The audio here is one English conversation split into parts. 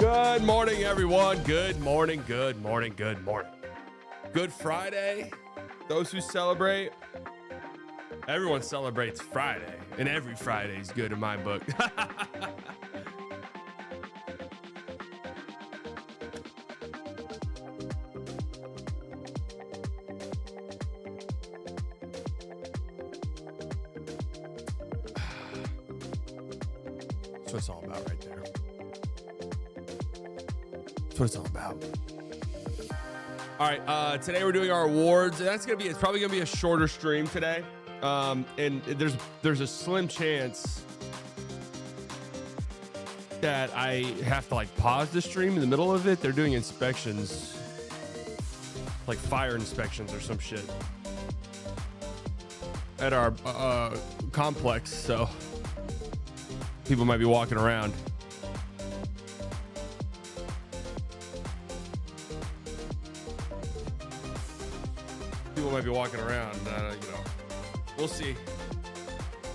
Good morning, everyone. Good morning, good morning, good morning. Good Friday. Those who celebrate. Everyone celebrates Friday, and every Friday is good in my book. That's what it's all about right there. That's what it's all about. All right, today we're doing our awards. And it's probably gonna be a shorter stream today. And there's a slim chance that I have to like pause the stream in the middle of it. They're doing inspections, like fire inspections or some shit at our complex. So people might be walking around. Might be walking around, we'll see.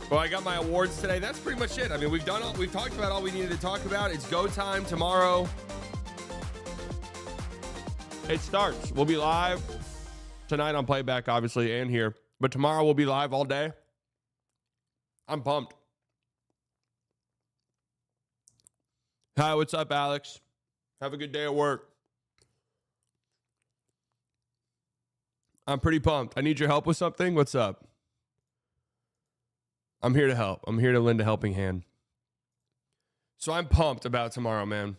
Well, I got my awards today. That's pretty much it. I mean, we've talked about all we needed to talk about. It's go time tomorrow. It starts. We'll be live tonight on playback, obviously, and here. But tomorrow we'll be live all day. I'm pumped. Hi, what's up, Alex? Have a good day at work. I'm pretty pumped. I need your help with something. What's up? I'm here to help. I'm here to lend a helping hand. So I'm pumped about tomorrow, man.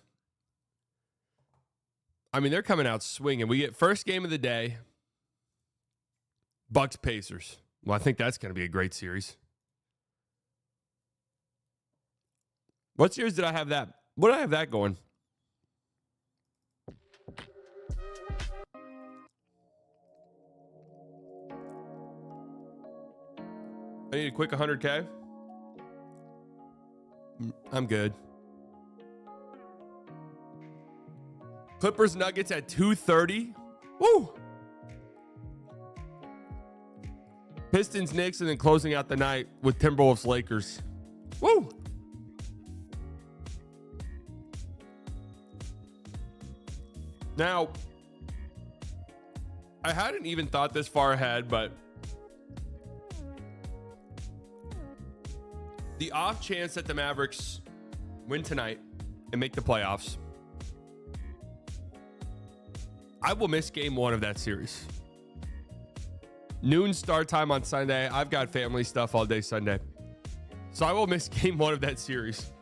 I mean, they're coming out swinging. We get first game of the day. Bucks Pacers. Well, I think that's going to be a great series. What series did I have that? What did I have that going? I need a quick 100K. I'm good. Clippers Nuggets at 2:30. Woo! Pistons Knicks, and then closing out the night with Timberwolves Lakers. Woo! Now, I hadn't even thought this far ahead, but the off chance that the Mavericks win tonight and make the playoffs, I will miss game one of that series. Noon start time on Sunday. I've got family stuff all day Sunday. So I will miss game one of that series.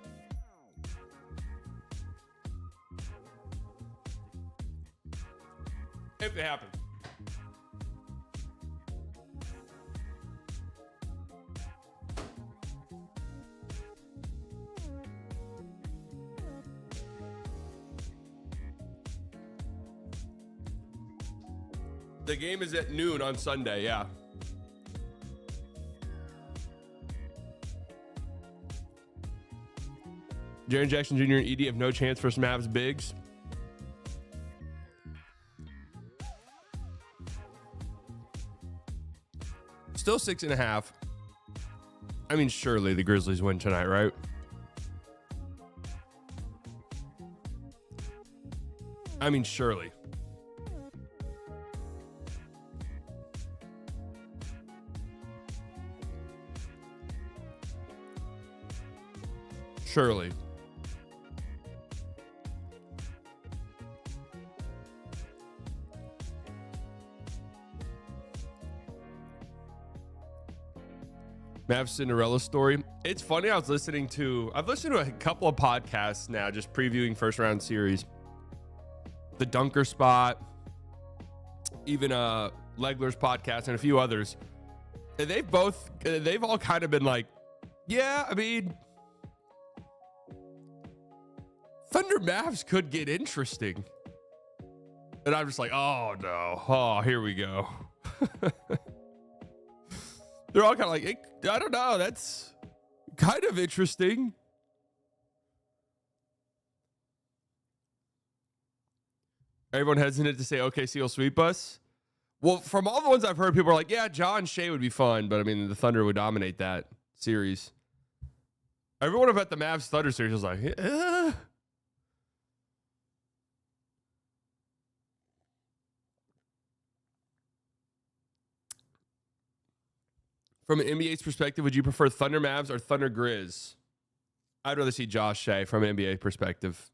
If it happens. The game is at noon on Sunday, yeah. Jaren Jackson Jr. and Edie have no chance for some Mavs bigs. Still 6.5. I mean, surely the Grizzlies win tonight, right? I mean, surely. Surely. Mavs Cinderella story. It's funny. I've listened to a couple of podcasts now, just previewing first round series. The Dunker Spot, even Legler's podcast, and a few others. And they've all kind of been like, yeah, I mean, Thunder Mavs could get interesting. And I'm just like, oh no. Oh, here we go. They're all kind of like, I don't know. That's kind of interesting. Everyone hesitant to say OKC will sweep us. Well, from all the ones I've heard, people are like, yeah, John Shea would be fun. But I mean, the Thunder would dominate that series. Everyone about the Mavs Thunder series was like, From an NBA's perspective, would you prefer Thunder Mavs or Thunder Grizz? I'd rather see Josh Shea from an NBA perspective.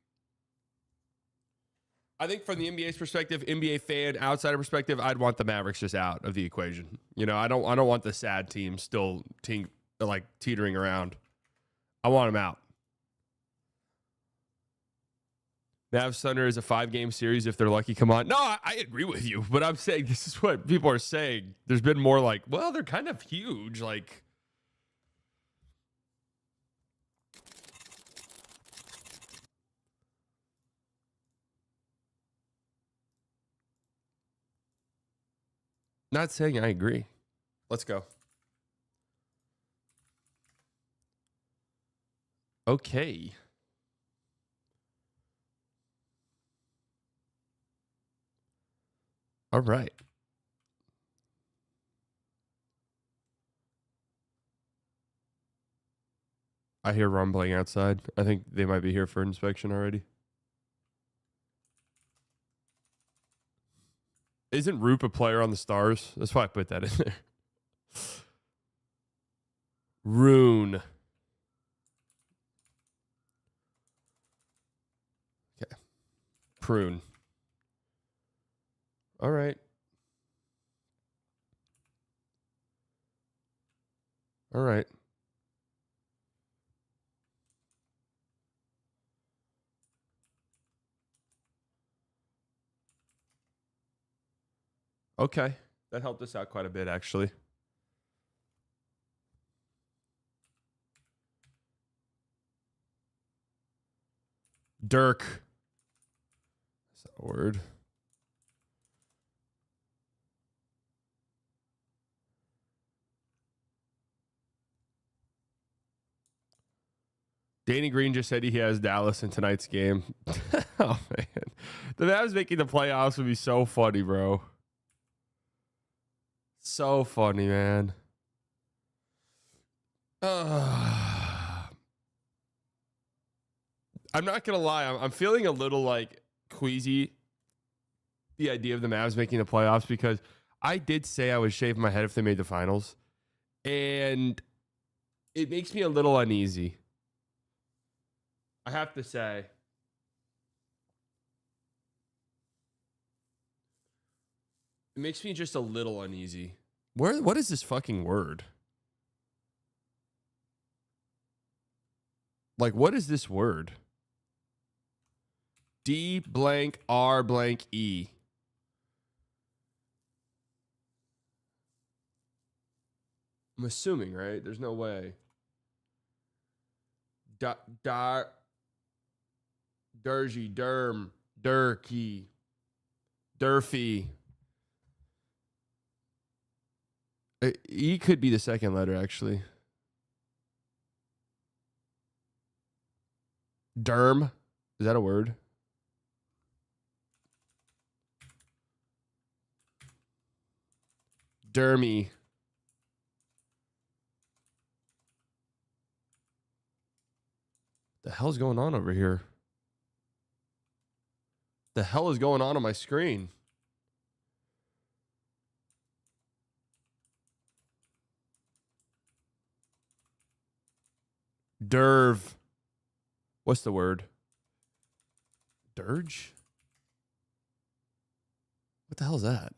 I think from the NBA's perspective, NBA fan, outsider perspective, I'd want the Mavericks just out of the equation. You know, I don't want the sad team still teetering around. I want them out. Mavs Thunder is a 5-game series if they're lucky. Come on. No, I agree with you, but I'm saying this is what people are saying. There's been more like, well, they're kind of huge. Like, not saying I agree. Let's go. Okay. All right. I hear rumbling outside. I think they might be here for inspection already. Isn't Roop a player on the Stars? That's why I put that in there. Rune. Okay. Prune. All right. All right. Okay. That helped us out quite a bit, actually. Dirk. Is that a word? Danny Green just said he has Dallas in tonight's game. Oh, man. The Mavs making the playoffs would be so funny, bro. So funny, man. I'm not going to lie. I'm feeling a little like queasy, the idea of the Mavs making the playoffs, because I did say I would shave my head if they made the finals. And it makes me a little uneasy. I have to say. It makes me just a little uneasy. What is this fucking word? Like, what is this word? D blank R blank E. I'm assuming, right? There's no way. Durgy, Derm, Durkey, Durfee. E could be the second letter, actually. Derm. Is that a word? Dermy. The hell's going on over here? The hell is going on my screen? Derv. What's the word? Dirge? What the hell is that?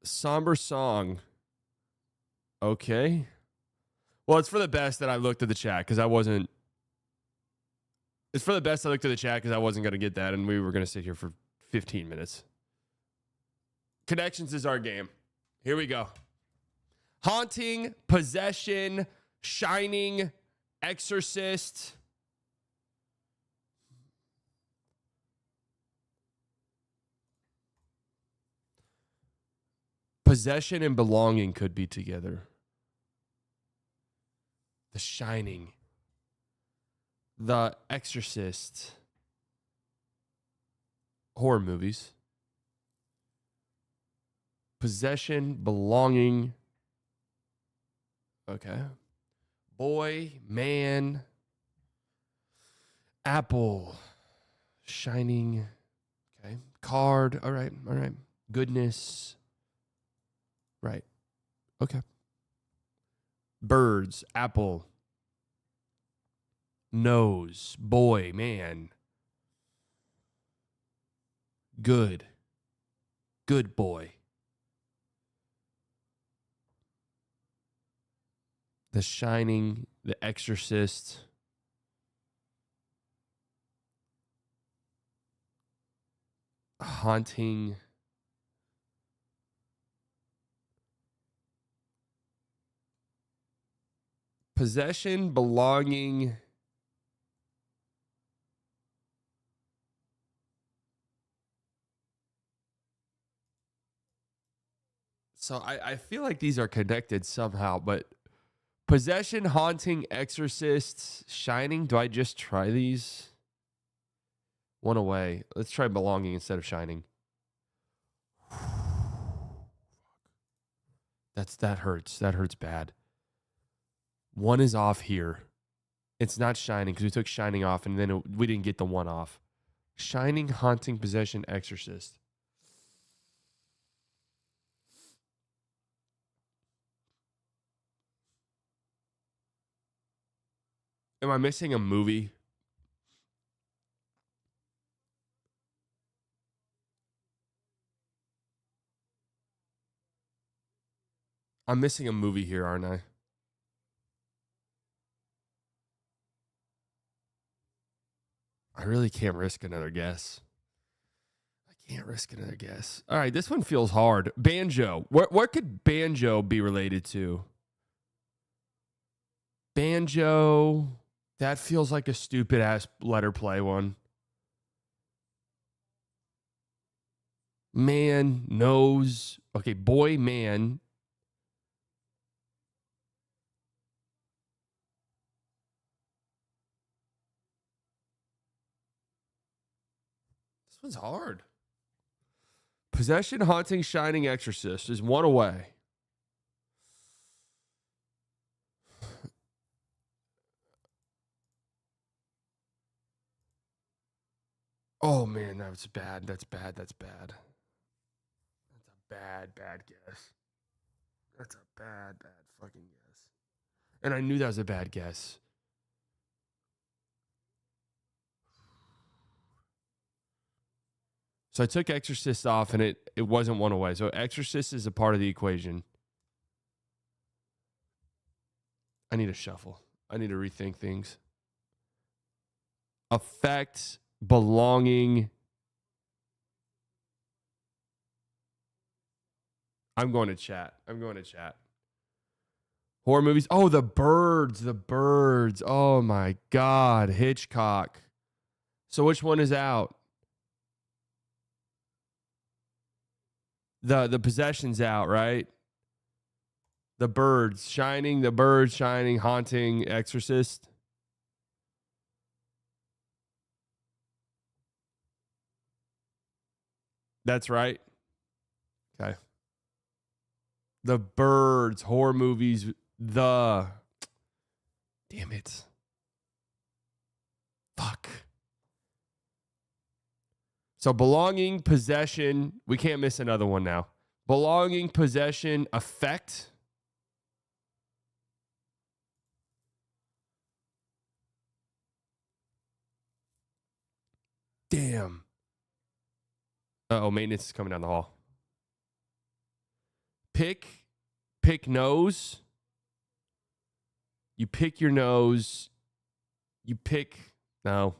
Somber song. Okay. Well, it's for the best that I looked at the chat because I wasn't. It's for the best I looked at the chat because I wasn't going to get that, and we were going to sit here for 15 minutes. Connections is our game. Here we go. Haunting, Possession, Shining, Exorcist. Possession and belonging could be together. The Shining. The Exorcist. Horror movies. Possession, belonging. Okay. Boy, man. Apple. Shining. Okay. Card. All right. All right. Goodness. Right. Okay. Birds. Apple. Nose. Boy. Man. Good. Good boy. The Shining. The Exorcist. Haunting. Possession, belonging. So I feel like these are connected somehow, but possession, haunting, exorcists, shining. Do I just try these? One away. Let's try belonging instead of shining. That hurts. That hurts bad. One is off here. It's not shining because we took shining off and then we didn't get the one off. Shining, haunting, possession, exorcist. Am I missing a movie? I'm missing a movie here, aren't I? I really can't risk another guess. I can't risk another guess. All right, this one feels hard. Banjo. What could banjo be related to? Banjo. That feels like a stupid ass letter play one. Man, nose. Okay, boy, man. This one's hard. Possession, haunting, shining, exorcist is one away. Oh man, that's bad. That's bad. That's bad. That's a bad guess. That's a bad fucking guess. And I knew that was a bad guess. So I took Exorcist off and it wasn't one away. So Exorcist is a part of the equation. I need to shuffle. I need to rethink things. Affect, belonging. I'm going to chat. Horror movies. Oh, the birds. Oh my God. Hitchcock. So which one is out? The possession's out, right? The birds, shining, haunting, exorcist. That's right. Okay. The birds, horror movies, the. Damn it. Fuck. So belonging, possession. We can't miss another one now. Belonging, possession, affect. Damn. Uh-oh, maintenance is coming down the hall. Pick nose. You pick your nose. You pick. No.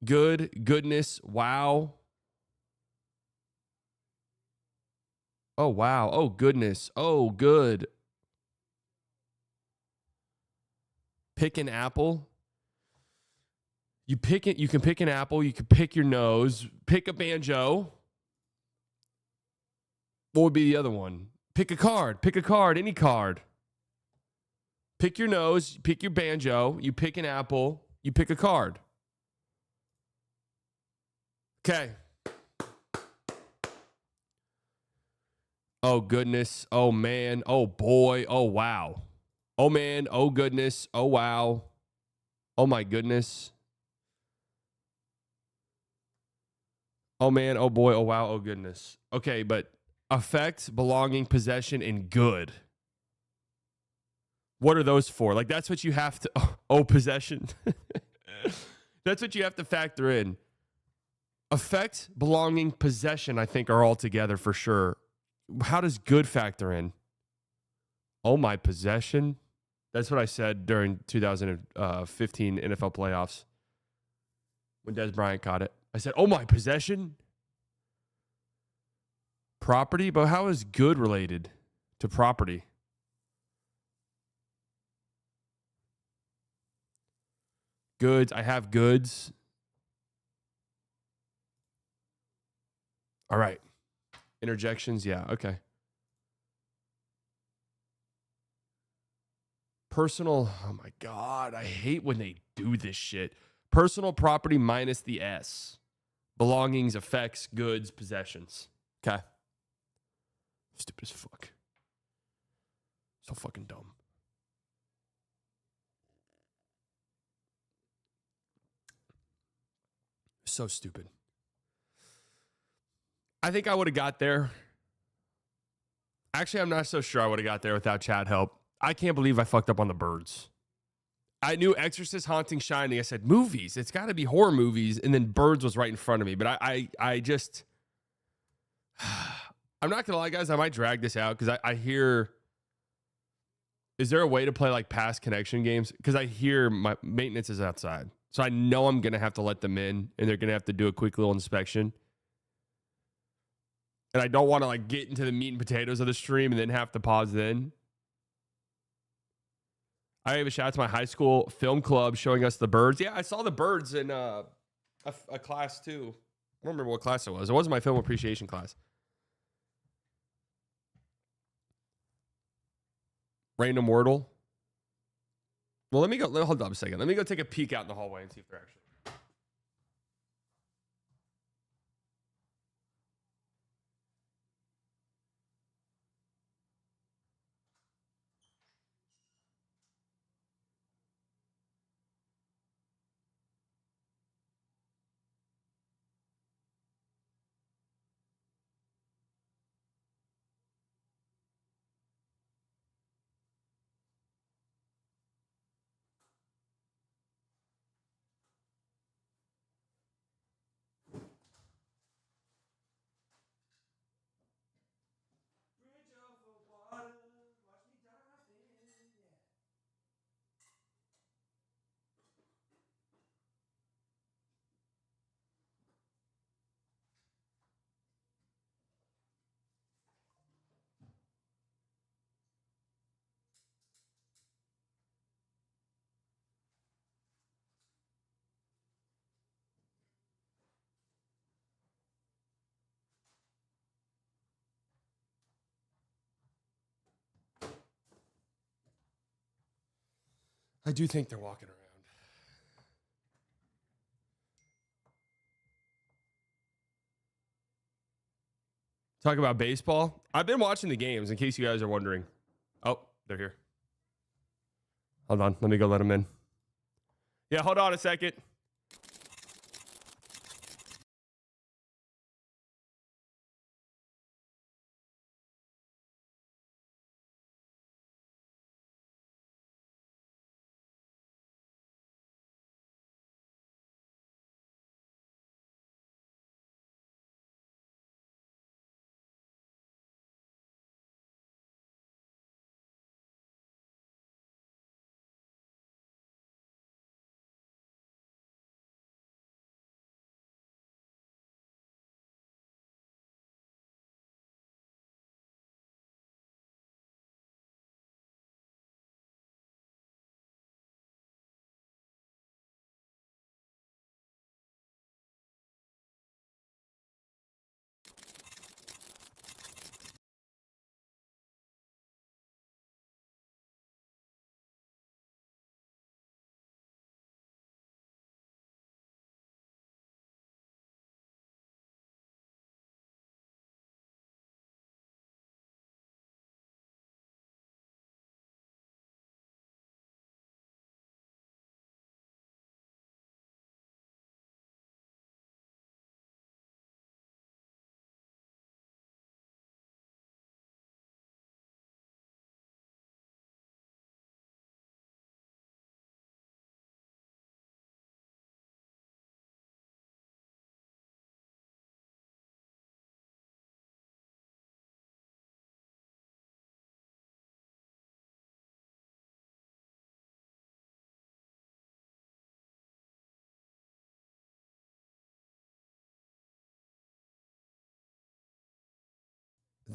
Goodness, wow. Oh, wow. Oh, goodness. Oh, good. Pick an apple. You pick it. You can pick an apple. You can pick your nose. Pick a banjo. What would be the other one? Pick a card. Any card. Pick your nose. Pick your banjo. You pick an apple. You pick a card. Okay. Oh, goodness. Oh, man. Oh, boy. Oh, wow. Oh, man. Oh, goodness. Oh, wow. Oh, my goodness. Oh, man. Oh, boy. Oh, wow. Oh, goodness. Okay, but affect, belonging, possession, and good. What are those for? Like, that's what you have to. Oh, possession. That's what you have to factor in. Affect, belonging, possession, I think, are all together for sure. How does good factor in? Oh, my possession. That's what I said during 2015 NFL playoffs when Des Bryant caught it. I said, oh, my possession. Property, but how is good related to property? Goods. I have goods. All right. Interjections. Yeah. Okay. Personal. Oh my God. I hate when they do this shit. Personal property minus the S. Belongings, effects, goods, possessions. Okay. Stupid as fuck. So fucking dumb. So stupid. I think I would have got there. Actually, I'm not so sure I would have got there without Chad help. I can't believe I fucked up on the birds. I knew Exorcist, Haunting, Shining. I said movies. It's got to be horror movies. And then Birds was right in front of me. But I just, I'm not going to lie, guys. I might drag this out because I hear, is there a way to play like past connection games? Because I hear my maintenance is outside. So I know I'm going to have to let them in and they're going to have to do a quick little inspection. And I don't want to like get into the meat and potatoes of the stream and then have to pause then. I have a shout out to my high school film club showing us the birds. Yeah, I saw the birds in a class too. I don't remember what class it was. It wasn't my film appreciation class. Random Wordle. Well, let me go. Hold up a second. Let me go take a peek out in the hallway and see if they're actually. I do think they're walking around. Talk about baseball. I've been watching the games in case you guys are wondering. Oh, they're here. Hold on. Let me go let them in. Yeah, hold on a second.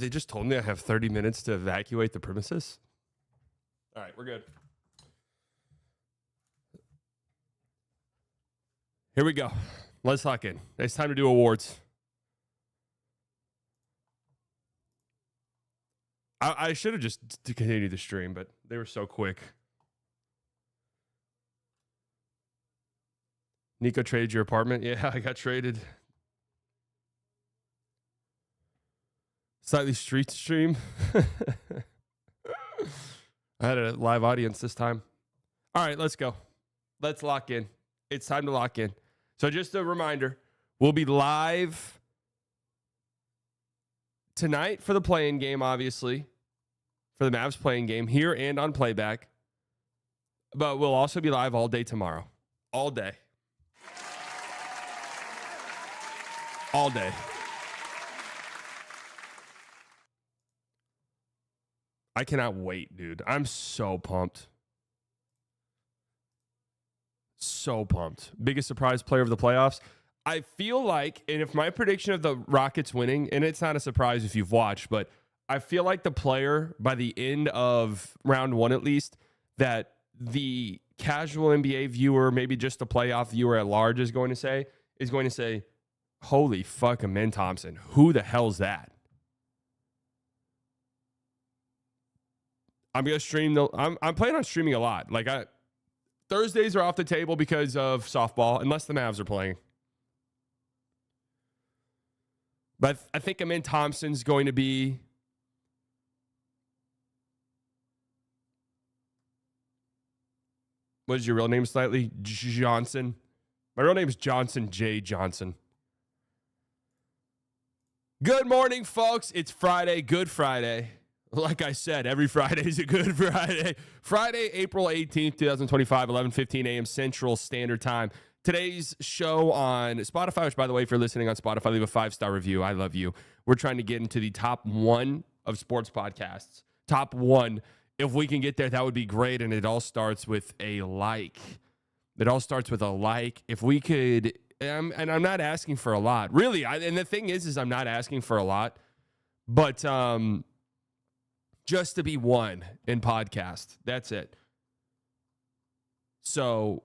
They just told me I have 30 minutes to evacuate the premises. All right, we're good. Here we go. Let's lock in. It's time to do awards. I should have just continued the stream, but they were so quick. Nico traded your apartment? Yeah, I got traded. Slightly street stream. I had a live audience this time. All right, let's go. Let's lock in. It's time to lock in. So just a reminder, we'll be live tonight for the playing game, obviously, for the Mavs playing game here and on playback. But we'll also be live all day tomorrow. All day. All day. I cannot wait, dude. I'm so pumped. So pumped. Biggest surprise player of the playoffs. I feel like, and if my prediction of the Rockets winning, and it's not a surprise if you've watched, but I feel like the player by the end of round one, at least, that the casual NBA viewer, maybe just a playoff viewer at large is going to say, holy fuck, Amen Thompson. Who the hell's that? I'm going to stream. I'm planning on streaming a lot. Like, Thursdays are off the table because of softball, unless the Mavs are playing. But I think Amen Thompson's going to be... What is your real name slightly? Johnson. My real name is Johnson J. Johnson. Good morning, folks. It's Friday. Good Friday. Like I said, every Friday is a good Friday. Friday, April 18th, 2025, 11:15 a.m. Central Standard Time. Today's show on Spotify, which, by the way, if you're listening on Spotify, leave a 5-star review. I love you. We're trying to get into the top 1 of sports podcasts. Top 1. If we can get there, that would be great. And it all starts with a like. It all starts with a like. If we could, and I'm not asking for a lot. Really, and the thing is I'm not asking for a lot. But just to be 1 in podcast. That's it. So,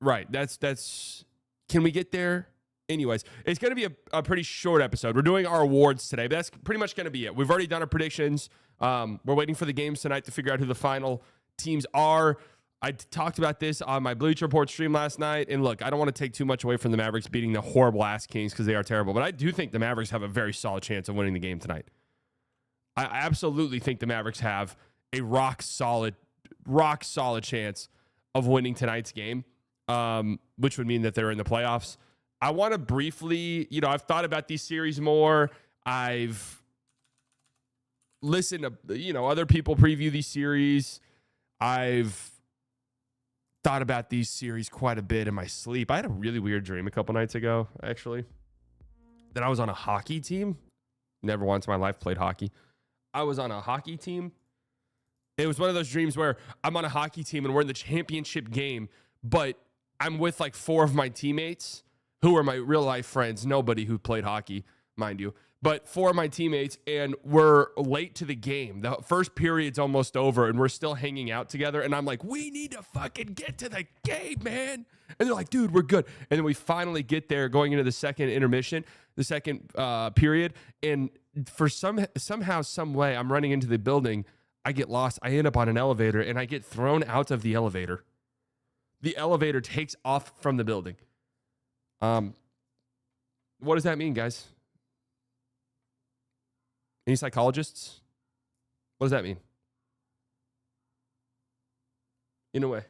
right. That's can we get there? Anyways, it's going to be a pretty short episode. We're doing our awards today, but that's pretty much going to be it. We've already done our predictions. We're waiting for the games tonight to figure out who the final teams are. I talked about this on my Bleacher Report stream last night. And look, I don't want to take too much away from the Mavericks beating the horrible ass Kings because they are terrible. But I do think the Mavericks have a very solid chance of winning the game tonight. I absolutely think the Mavericks have a rock solid chance of winning tonight's game, which would mean that they're in the playoffs. I want to briefly, I've thought about these series more. I've listened to, other people preview these series. I've thought about these series quite a bit in my sleep. I had a really weird dream a couple nights ago, actually, that I was on a hockey team. Never once in my life played hockey. I was on a hockey team. It was one of those dreams where I'm on a hockey team and we're in the championship game, but I'm with like 4 of my teammates who are my real life friends. Nobody who played hockey, mind you, but 4 of my teammates, and we're late to the game. The first period's almost over and we're still hanging out together. And I'm like, we need to fucking get to the game, man. And they're like, dude, we're good. And then we finally get there going into the second intermission, the second period. And for somehow, some way, I'm running into the building. I get lost. I end up on an elevator and I get thrown out of the elevator. The elevator takes off from the building. What does that mean, guys? Any psychologists? What does that mean? In a way.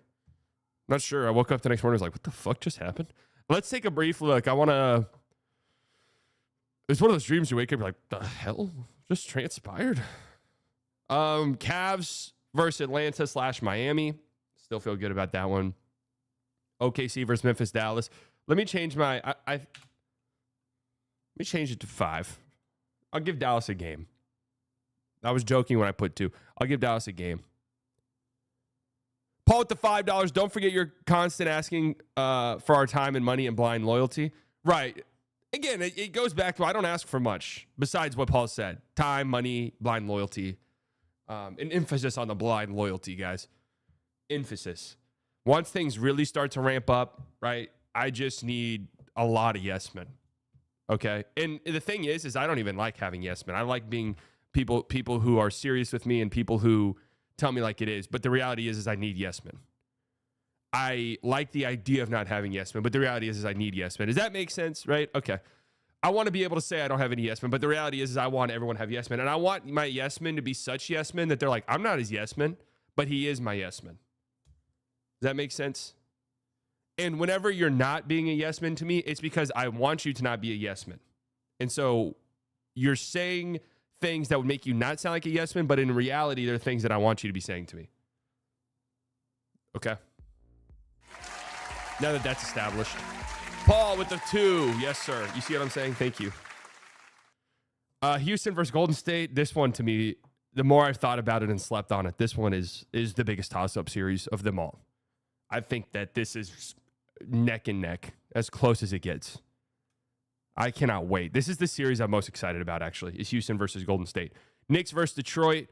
Not sure. I woke up the next morning and was like, what the fuck just happened? Let's take a brief look. It's one of those dreams you wake up, you're like, the hell just transpired? Cavs versus Atlanta / Miami. Still feel good about that one. OKC versus Memphis, Dallas. Let me change let me change it to 5. I'll give Dallas a game. I was joking when I put 2. I'll give Dallas a game. Paul with the $5. Don't forget your constant asking for our time and money and blind loyalty. Right. again, it goes back to I don't ask for much besides what Paul said: time, money, blind loyalty. An emphasis on the blind loyalty, guys. Emphasis. Once things really start to ramp up, right? I just need a lot of yes men. Okay. And the thing is I don't even like having yes men. I like being people who are serious with me and people who tell me like it is. But the reality is I need yes men. I like the idea of not having yes men, but the reality is I need yes men. Does that make sense? Right? Okay. I want to be able to say I don't have any yes men, but the reality is I want everyone to have yes men. And I want my yes men to be such yes men that they're like, I'm not his yes man, but he is my yes man. Does that make sense? And whenever you're not being a yes man to me, it's because I want you to not be a yes man. And so you're saying things that would make you not sound like a yes man, but in reality, they're things that I want you to be saying to me. Okay. Now that that's established. Paul with the 2. Yes, sir. You see what I'm saying? Thank you. Houston versus Golden State. This one, to me, the more I've thought about it and slept on it, this one is the biggest toss-up series of them all. I think that this is neck and neck, as close as it gets. I cannot wait. This is the series I'm most excited about, actually, is Houston versus Golden State. Knicks versus Detroit.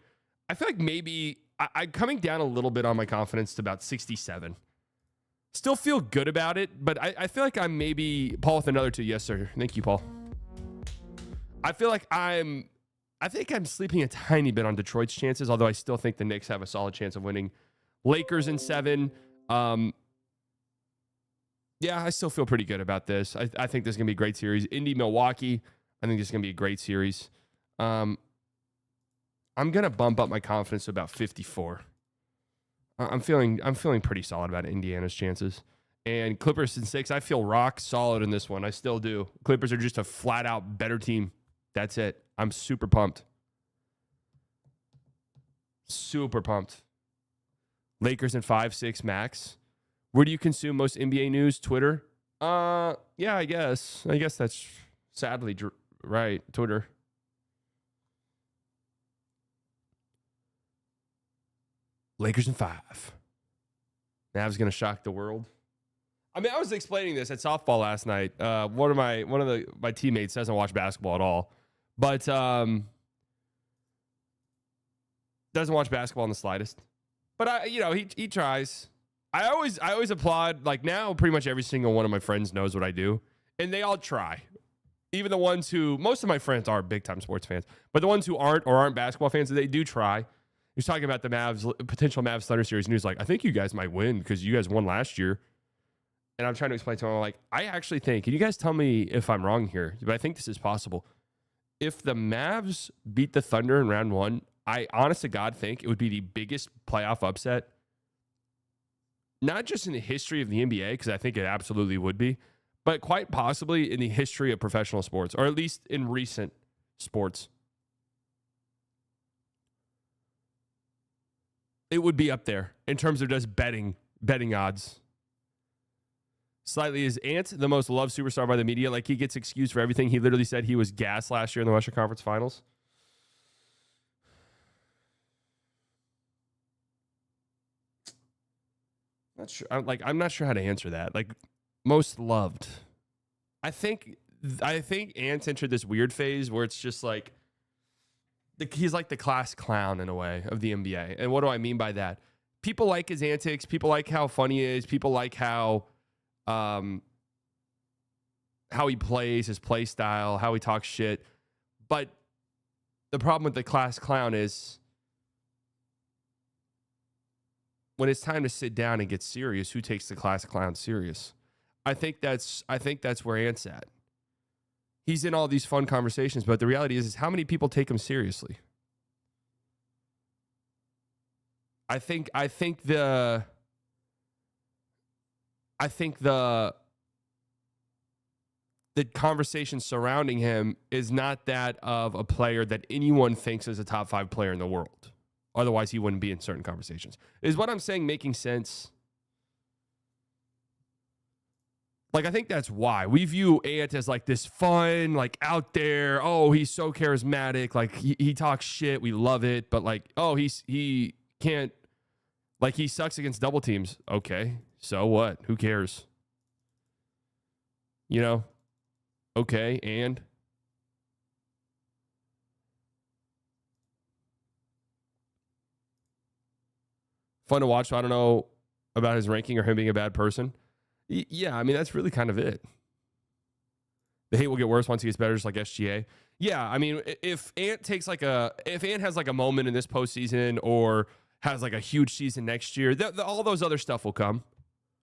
I feel like maybe I'm coming down a little bit on my confidence to about 67. Still feel good about it, but I feel like I'm maybe Paul with another 2. Yes, sir. Thank you, Paul. I feel like I think I'm sleeping a tiny bit on Detroit's chances, although I still think the Knicks have a solid chance of winning. Lakers in 7. Yeah, I still feel pretty good about this. I think this is going to be a great series. Indy, Milwaukee. I think this is going to be a great series. I'm going to bump up my confidence to about 54. I'm feeling pretty solid about Indiana's chances. And Clippers in 6, I feel rock solid in this one. I still do. Clippers are just a flat out better team. That's it. I'm super pumped. Super pumped. Lakers in 5, 6 max. Where do you consume most NBA news? Twitter? Yeah, I guess. I guess that's sadly right. Twitter. Lakers in 5. Mavs going to shock the world. I mean, I was explaining this at softball last night. One of my teammates doesn't watch basketball at all, but doesn't watch basketball in the slightest. But he tries. I always applaud. Like now, pretty much every single one of my friends knows what I do, and they all try. Even the ones who, most of my friends are big time sports fans, but the ones who aren't basketball fans, they do try. He was talking about the potential Mavs Thunder series, and he was like, I think you guys might win because you guys won last year. And I'm trying to explain to him, I'm like, I actually think, can you guys tell me if I'm wrong here? But I think this is possible. If the Mavs beat the Thunder in round 1, I honest to God think it would be the biggest playoff upset, not just in the history of the NBA, because I think it absolutely would be, but quite possibly in the history of professional sports, or at least in recent sports. It would be up there in terms of just betting odds. Slightly, is Ant the most loved superstar by the media? Like, he gets excused for everything. He literally said he was gassed last year in the Western Conference Finals. Not sure. I'm not sure how to answer that. Like, most loved. I think Ant entered this weird phase where it's just like he's like the class clown in a way of the NBA. And what do I mean by that? People like his antics. People like how funny he is. People like how he plays, his play style, how he talks shit. But the problem with the class clown is when it's time to sit down and get serious, who takes the class clown serious? I think that's where Ant's at. He's in all these fun conversations, but the reality is how many people take him seriously? I think the conversation surrounding him is not that of a player that anyone thinks is a top 5 player in the world. Otherwise, he wouldn't be in certain conversations. Is what I'm saying making sense? Like, I think that's why we view Ant as like this fun, like out there. Oh, he's so charismatic. Like he talks shit. We love it. But like, oh, he can't, like he sucks against double teams. Okay. So what? Who cares? You know? Okay, and fun to watch. So I don't know about his ranking or him being a bad person. Yeah, I mean, that's really kind of it. The hate will get worse once he gets better, just like SGA. Yeah, I mean, if Ant has like a moment in this postseason or has like a huge season next year, all those other stuff will come.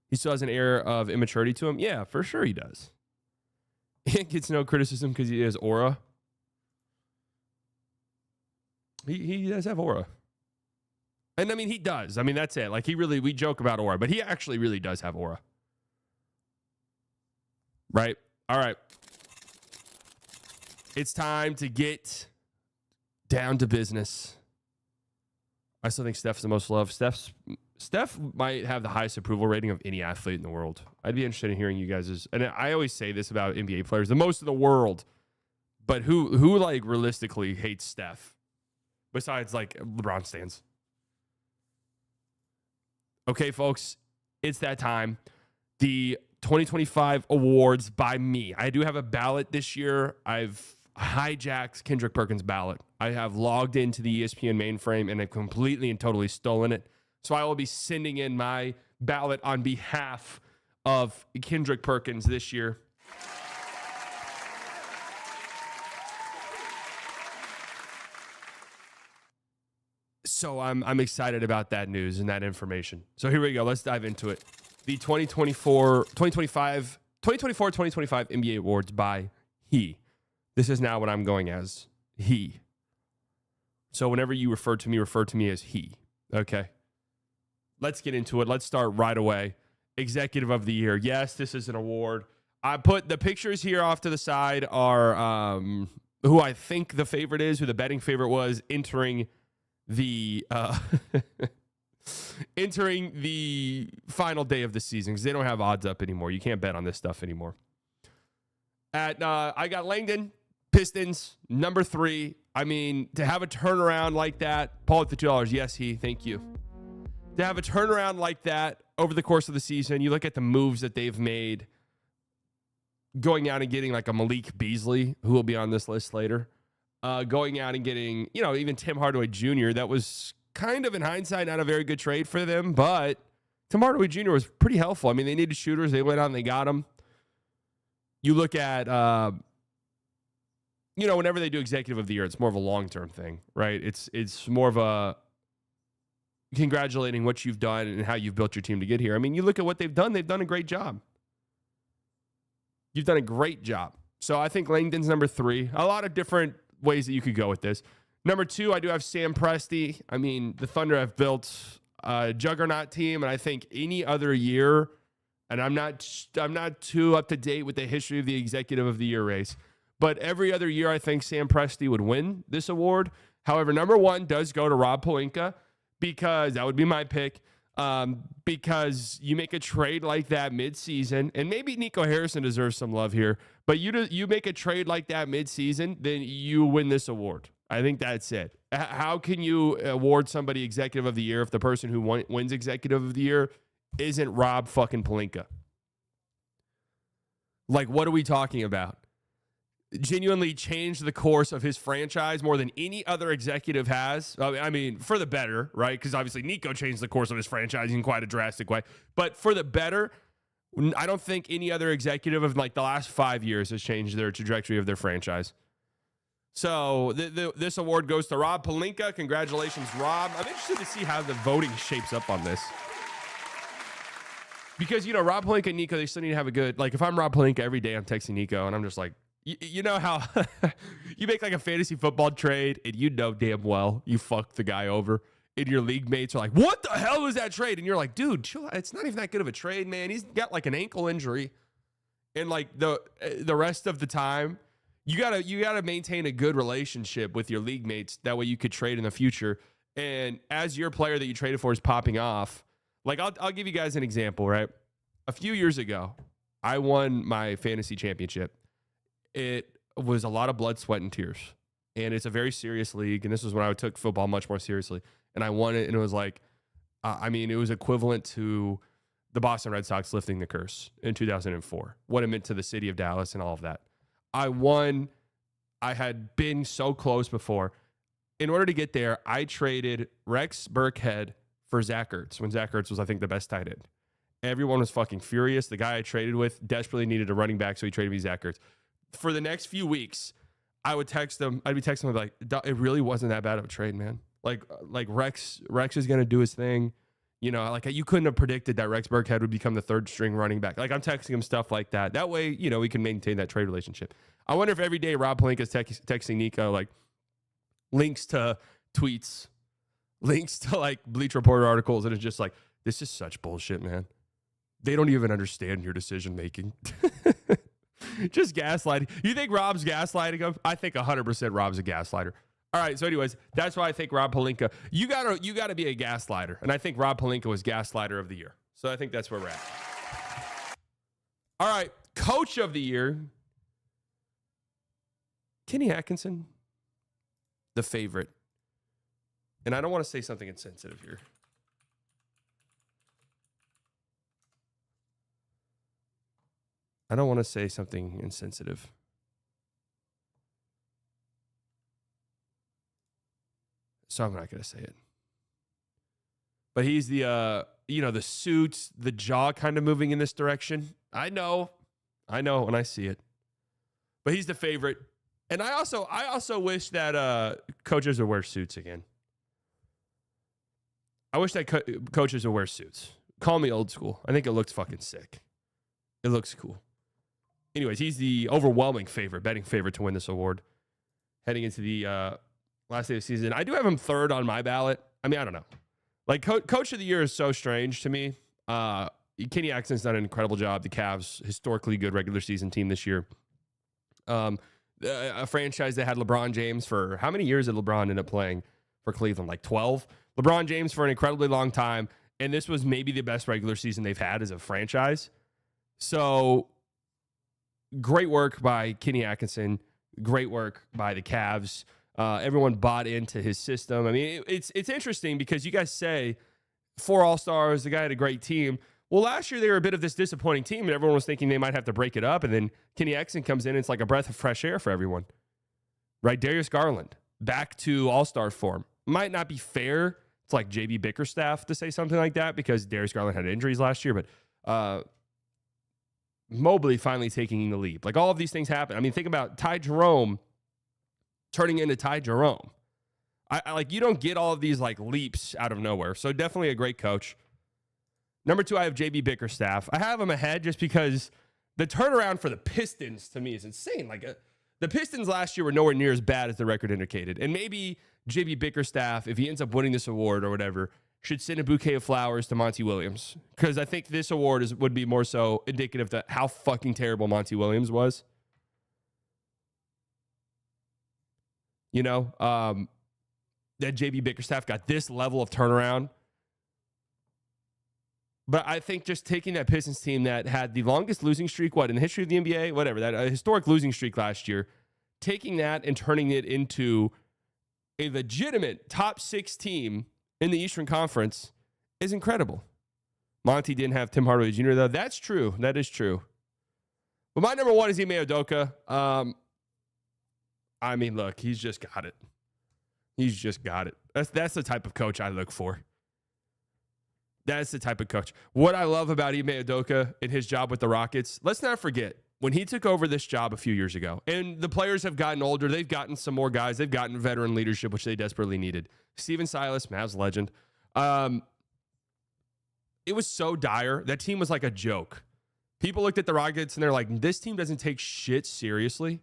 He still has an air of immaturity to him. Yeah, for sure he does. Ant gets no criticism because he has aura. He does have aura. And I mean, he does. I mean, that's it. Like, we joke about aura, but he actually really does have aura. Right? All right. It's time to get down to business. I still think Steph's the most loved. Steph might have the highest approval rating of any athlete in the world. I'd be interested in hearing you guys'. And I always say this about NBA players, the most in the world. But who like realistically hates Steph? Besides like LeBron stands. Okay, folks, it's that time. The 2025 awards by me. I do have a ballot this year. I've hijacked Kendrick Perkins' ballot. I have logged into the ESPN mainframe and have completely and totally stolen it. So I will be sending in my ballot on behalf of Kendrick Perkins this year. So I'm excited about that news and that information. So here we go. Let's dive into it. The 2025 NBA awards by he. This is now what I'm going as he. So whenever you refer to me as he. Okay. Let's get into it. Let's start right away. Executive of the Year. Yes, this is an award. I put the pictures here off to the side are who I think the favorite is, who the betting favorite was entering the final day of the season, because they don't have odds up anymore. You can't bet on this stuff anymore. I got Langdon, Pistons, number 3. I mean, to have a turnaround like that, Paul with the $2. Yes, thank you. To have a turnaround like that over the course of the season, you look at the moves that they've made, going out and getting like a Malik Beasley, who will be on this list later. Going out and getting, even Tim Hardaway Jr., that was kind of in hindsight not a very good trade for them, but Tim Hardaway Jr. was pretty helpful. I mean, they needed shooters. They went out and they got them. You look at, whenever they do Executive of the Year, it's more of a long-term thing, right? It's more of a congratulating what you've done and how you've built your team to get here. I mean, you look at what they've done. They've done a great job. You've done a great job. So I think Langdon's number 3. A lot of different ways that you could go with this. Number 2, I do have Sam Presti. I mean, the Thunder have built a juggernaut team, and I think any other year, and I'm not too up to date with the history of the Executive of the Year race, but every other year I think Sam Presti would win this award. However, number 1 does go to Rob Pelinka, because that would be my pick. Because you make a trade like that midseason, and maybe Nico Harrison deserves some love here, but you make a trade like that midseason, then you win this award. I think that's it. How can you award somebody Executive of the Year if the person who wins Executive of the Year isn't Rob fucking Pelinka? Like, what are we talking about? Genuinely changed the course of his franchise more than any other executive has. I mean, for the better, right? Because obviously Nico changed the course of his franchise in quite a drastic way. But for the better, I don't think any other executive of like the last 5 years has changed their trajectory of their franchise. So this award goes to Rob Pelinka. Congratulations, Rob. I'm interested to see how the voting shapes up on this. Because, Rob Pelinka and Nico, they still need to have a good, like, if I'm Rob Pelinka every day, I'm texting Nico and I'm just like, you know how you make like a fantasy football trade and you know damn well you fucked the guy over, and your league mates are like, what the hell was that trade? And you're like, dude, chill out. It's not even that good of a trade, man. He's got like an ankle injury. And like the rest of the time, you gotta maintain a good relationship with your league mates. That way you could trade in the future. And as your player that you traded for is popping off, like I'll give you guys an example, right? A few years ago, I won my fantasy championship. It was a lot of blood, sweat, and tears. And it's a very serious league. And this was when I took football much more seriously. And I won it. And it was like, it was equivalent to the Boston Red Sox lifting the curse in 2004. What it meant to the city of Dallas and all of that. I won. I had been so close before. In order to get there, I traded Rex Burkhead for Zach Ertz when Zach Ertz was, I think, the best tight end. Everyone was fucking furious. The guy I traded with desperately needed a running back, so he traded me Zach Ertz. For the next few weeks, I would text him. I'd be texting him like, it really wasn't that bad of a trade, man. Like Rex is going to do his thing. You know, like you couldn't have predicted that Rex Burkhead would become the third string running back. Like I'm texting him stuff like that. That way, you know, we can maintain that trade relationship. I wonder if every day Rob Pelinka is texting Nico like links to tweets, links to like Bleacher Report articles, and it's just like, this is such bullshit, man. They don't even understand your decision making. Just gaslighting. You think Rob's gaslighting him? I think 100% Rob's a gaslighter. All right, so anyways, that's why I think Rob Pelinka, you gotta be a gaslighter. And I think Rob Pelinka was gaslighter of the year. So I think that's where we're at. All right, coach of the year, Kenny Atkinson, the favorite. And I don't want to say something insensitive here. I don't want to say something insensitive. So I'm not going to say it. But he's the, the suit, the jaw kind of moving in this direction. I know when I see it. But he's the favorite. And I also wish that coaches would wear suits again. I wish that coaches would wear suits. Call me old school. I think it looks fucking sick. It looks cool. Anyways, he's the overwhelming favorite, betting favorite to win this award heading into the last day of the season. I do have him third on my ballot. I mean, I don't know. Like, Coach of the Year is so strange to me. Kenny Atkinson's done an incredible job. The Cavs, historically good regular season team this year. A franchise that had LeBron James for how many years did LeBron end up playing for Cleveland? Like 12? LeBron James for an incredibly long time. And this was maybe the best regular season they've had as a franchise. So great work by Kenny Atkinson. Great work by the Cavs. Everyone bought into his system. I mean, it's interesting because you guys say 4 All-Stars, the guy had a great team. Well, last year they were a bit of this disappointing team, and everyone was thinking they might have to break it up. And then Kenny Atkinson comes in, and it's like a breath of fresh air for everyone. Right? Darius Garland, back to All-Star form. Might not be fair. It's like JB Bickerstaff to say something like that because Darius Garland had injuries last year, but Mobley finally taking the lead. Like all of these things happen. I mean, think about Ty Jerome turning into Ty Jerome. I like, you don't get all of these like leaps out of nowhere. So definitely a great coach. Number 2, I have JB Bickerstaff. I have him ahead just because the turnaround for the Pistons to me is insane. Like the Pistons last year were nowhere near as bad as the record indicated. And maybe JB Bickerstaff, if he ends up winning this award or whatever, should send a bouquet of flowers to Monty Williams. Because I think this award would be more so indicative to how fucking terrible Monty Williams was. You know, that JB Bickerstaff got this level of turnaround. But I think just taking that Pistons team that had the longest losing streak, in the history of the NBA, whatever, that historic losing streak last year, taking that and turning it into a legitimate top 6 team in the Eastern Conference is incredible. Monty didn't have Tim Hardaway Jr., though. That's true. That is true. But my number 1 is Ime Udoka. I mean, look, he's just got it. He's just got it. That's the type of coach I look for. That's the type of coach. What I love about Ime Udoka and his job with the Rockets, let's not forget, when he took over this job a few years ago, and the players have gotten older, they've gotten some more guys, they've gotten veteran leadership, which they desperately needed. Steven Silas, Mavs legend. It was so dire. That team was like a joke. People looked at the Rockets and they're like, this team doesn't take shit seriously.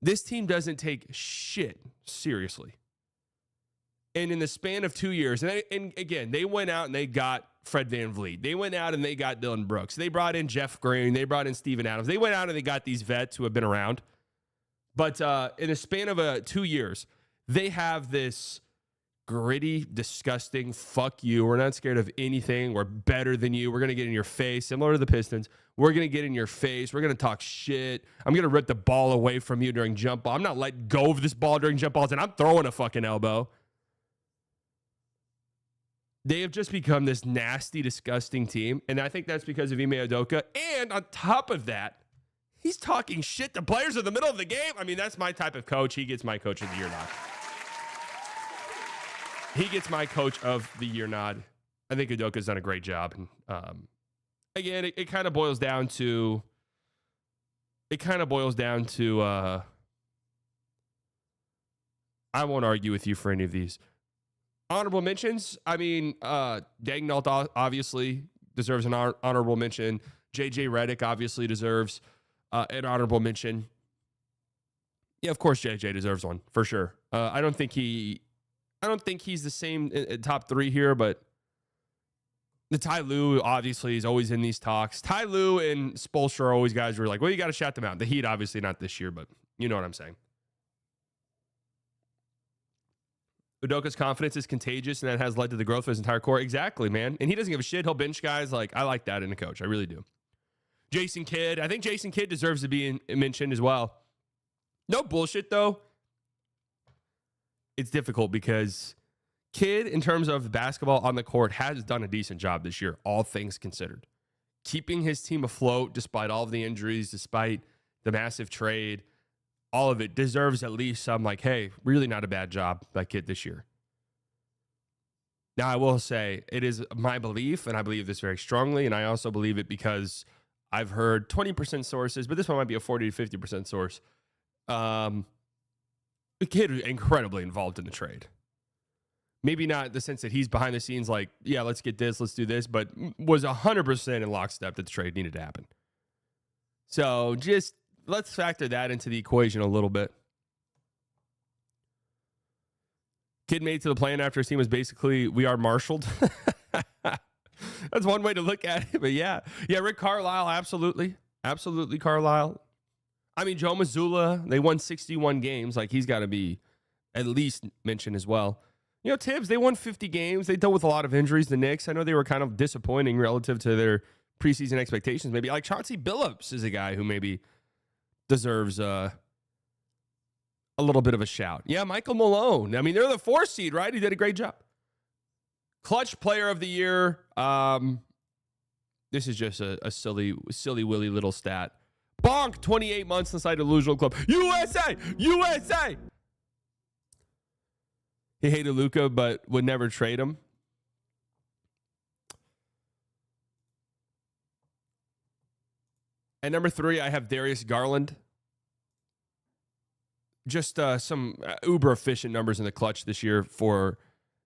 This team doesn't take shit seriously. And in the span of 2 years, and again, they went out and they got Fred VanVleet. They went out and they got Dylan Brooks. They brought in Jeff Green. They brought in Steven Adams. They went out and they got these vets who have been around. But in the span of 2 years, they have this gritty, disgusting, fuck you. We're not scared of anything. We're better than you. We're going to get in your face. Similar to the Pistons. We're going to get in your face. We're going to talk shit. I'm going to rip the ball away from you during jump ball. I'm not letting go of this ball during jump balls, and I'm throwing a fucking elbow. They have just become this nasty, disgusting team, and I think that's because of Ime Udoka. And on top of that, He's talking shit to players in the middle of the game. I mean, that's my type of coach. He gets my coach of the year nod. He gets my coach of the year nod. I think Udoka's done a great job. And again, it kind of boils down to. I won't argue with you for any of these. Honorable mentions. I mean, Daignault obviously deserves an honorable mention. JJ Redick obviously deserves an honorable mention. Yeah, of course JJ deserves one for sure. I don't think he's the same top three here, but the Ty Lue obviously is always in these talks. Ty Lue and Spoelstra are always guys who are like, well, you got to shout them out. The Heat obviously not this year, but you know what I'm saying. Udoka's confidence is contagious, and that has led to the growth of his entire core. Exactly, man. And he doesn't give a shit. He'll bench guys. Like, I like that in a coach. I really do. Jason Kidd. I think Jason Kidd deserves to be mentioned as well. No bullshit, though. It's difficult because Kidd, in terms of basketball on the court, has done a decent job this year, all things considered. Keeping his team afloat despite all of the injuries, despite the massive trade. All of it deserves at least some like, hey, really not a bad job by Kidd this year. Now, I will say it is my belief, and I believe this very strongly, and I also believe it because I've heard 20% sources, but this one might be a 40 to 50% source. The Kidd was incredibly involved in the trade. Maybe not in the sense that he's behind the scenes like, yeah, let's get this, let's do this, but was 100% in lockstep that the trade needed to happen. So just let's factor that into the equation a little bit. Kidd made it to the play-in after his team was basically, we are marshaled. That's one way to look at it, but yeah. Yeah, Rick Carlisle, absolutely. Absolutely, Carlisle. I mean, Joe Mazzulla, they won 61 games. Like, he's got to be at least mentioned as well. You know, Tibbs, they won 50 games. They dealt with a lot of injuries, the Knicks. I know they were kind of disappointing relative to their preseason expectations. Maybe like Chauncey Billups is a guy who maybe deserves a little bit of a shout. Yeah, Michael Malone. I mean, they're the 4 seed, right? He did a great job. Clutch player of the year. This is just a silly willy little stat. Bonk, 28 months inside the Delusional Club. USA! USA! He hated Luka, but would never trade him. At number 3, I have Darius Garland. Just some uber efficient numbers in the clutch this year for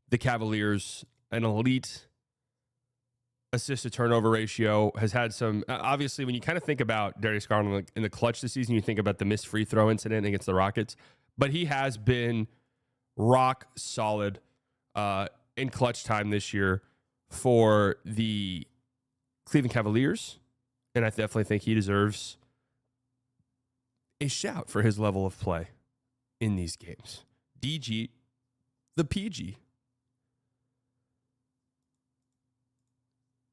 the Cavaliers. An elite assist-to-turnover ratio. Has had some... obviously, when you kind of think about Darius Garland in the clutch this season, you think about the missed free throw incident against the Rockets. But he has been rock solid in clutch time this year for the Cleveland Cavaliers. And I definitely think he deserves a shout for his level of play in these games. DG, the PG.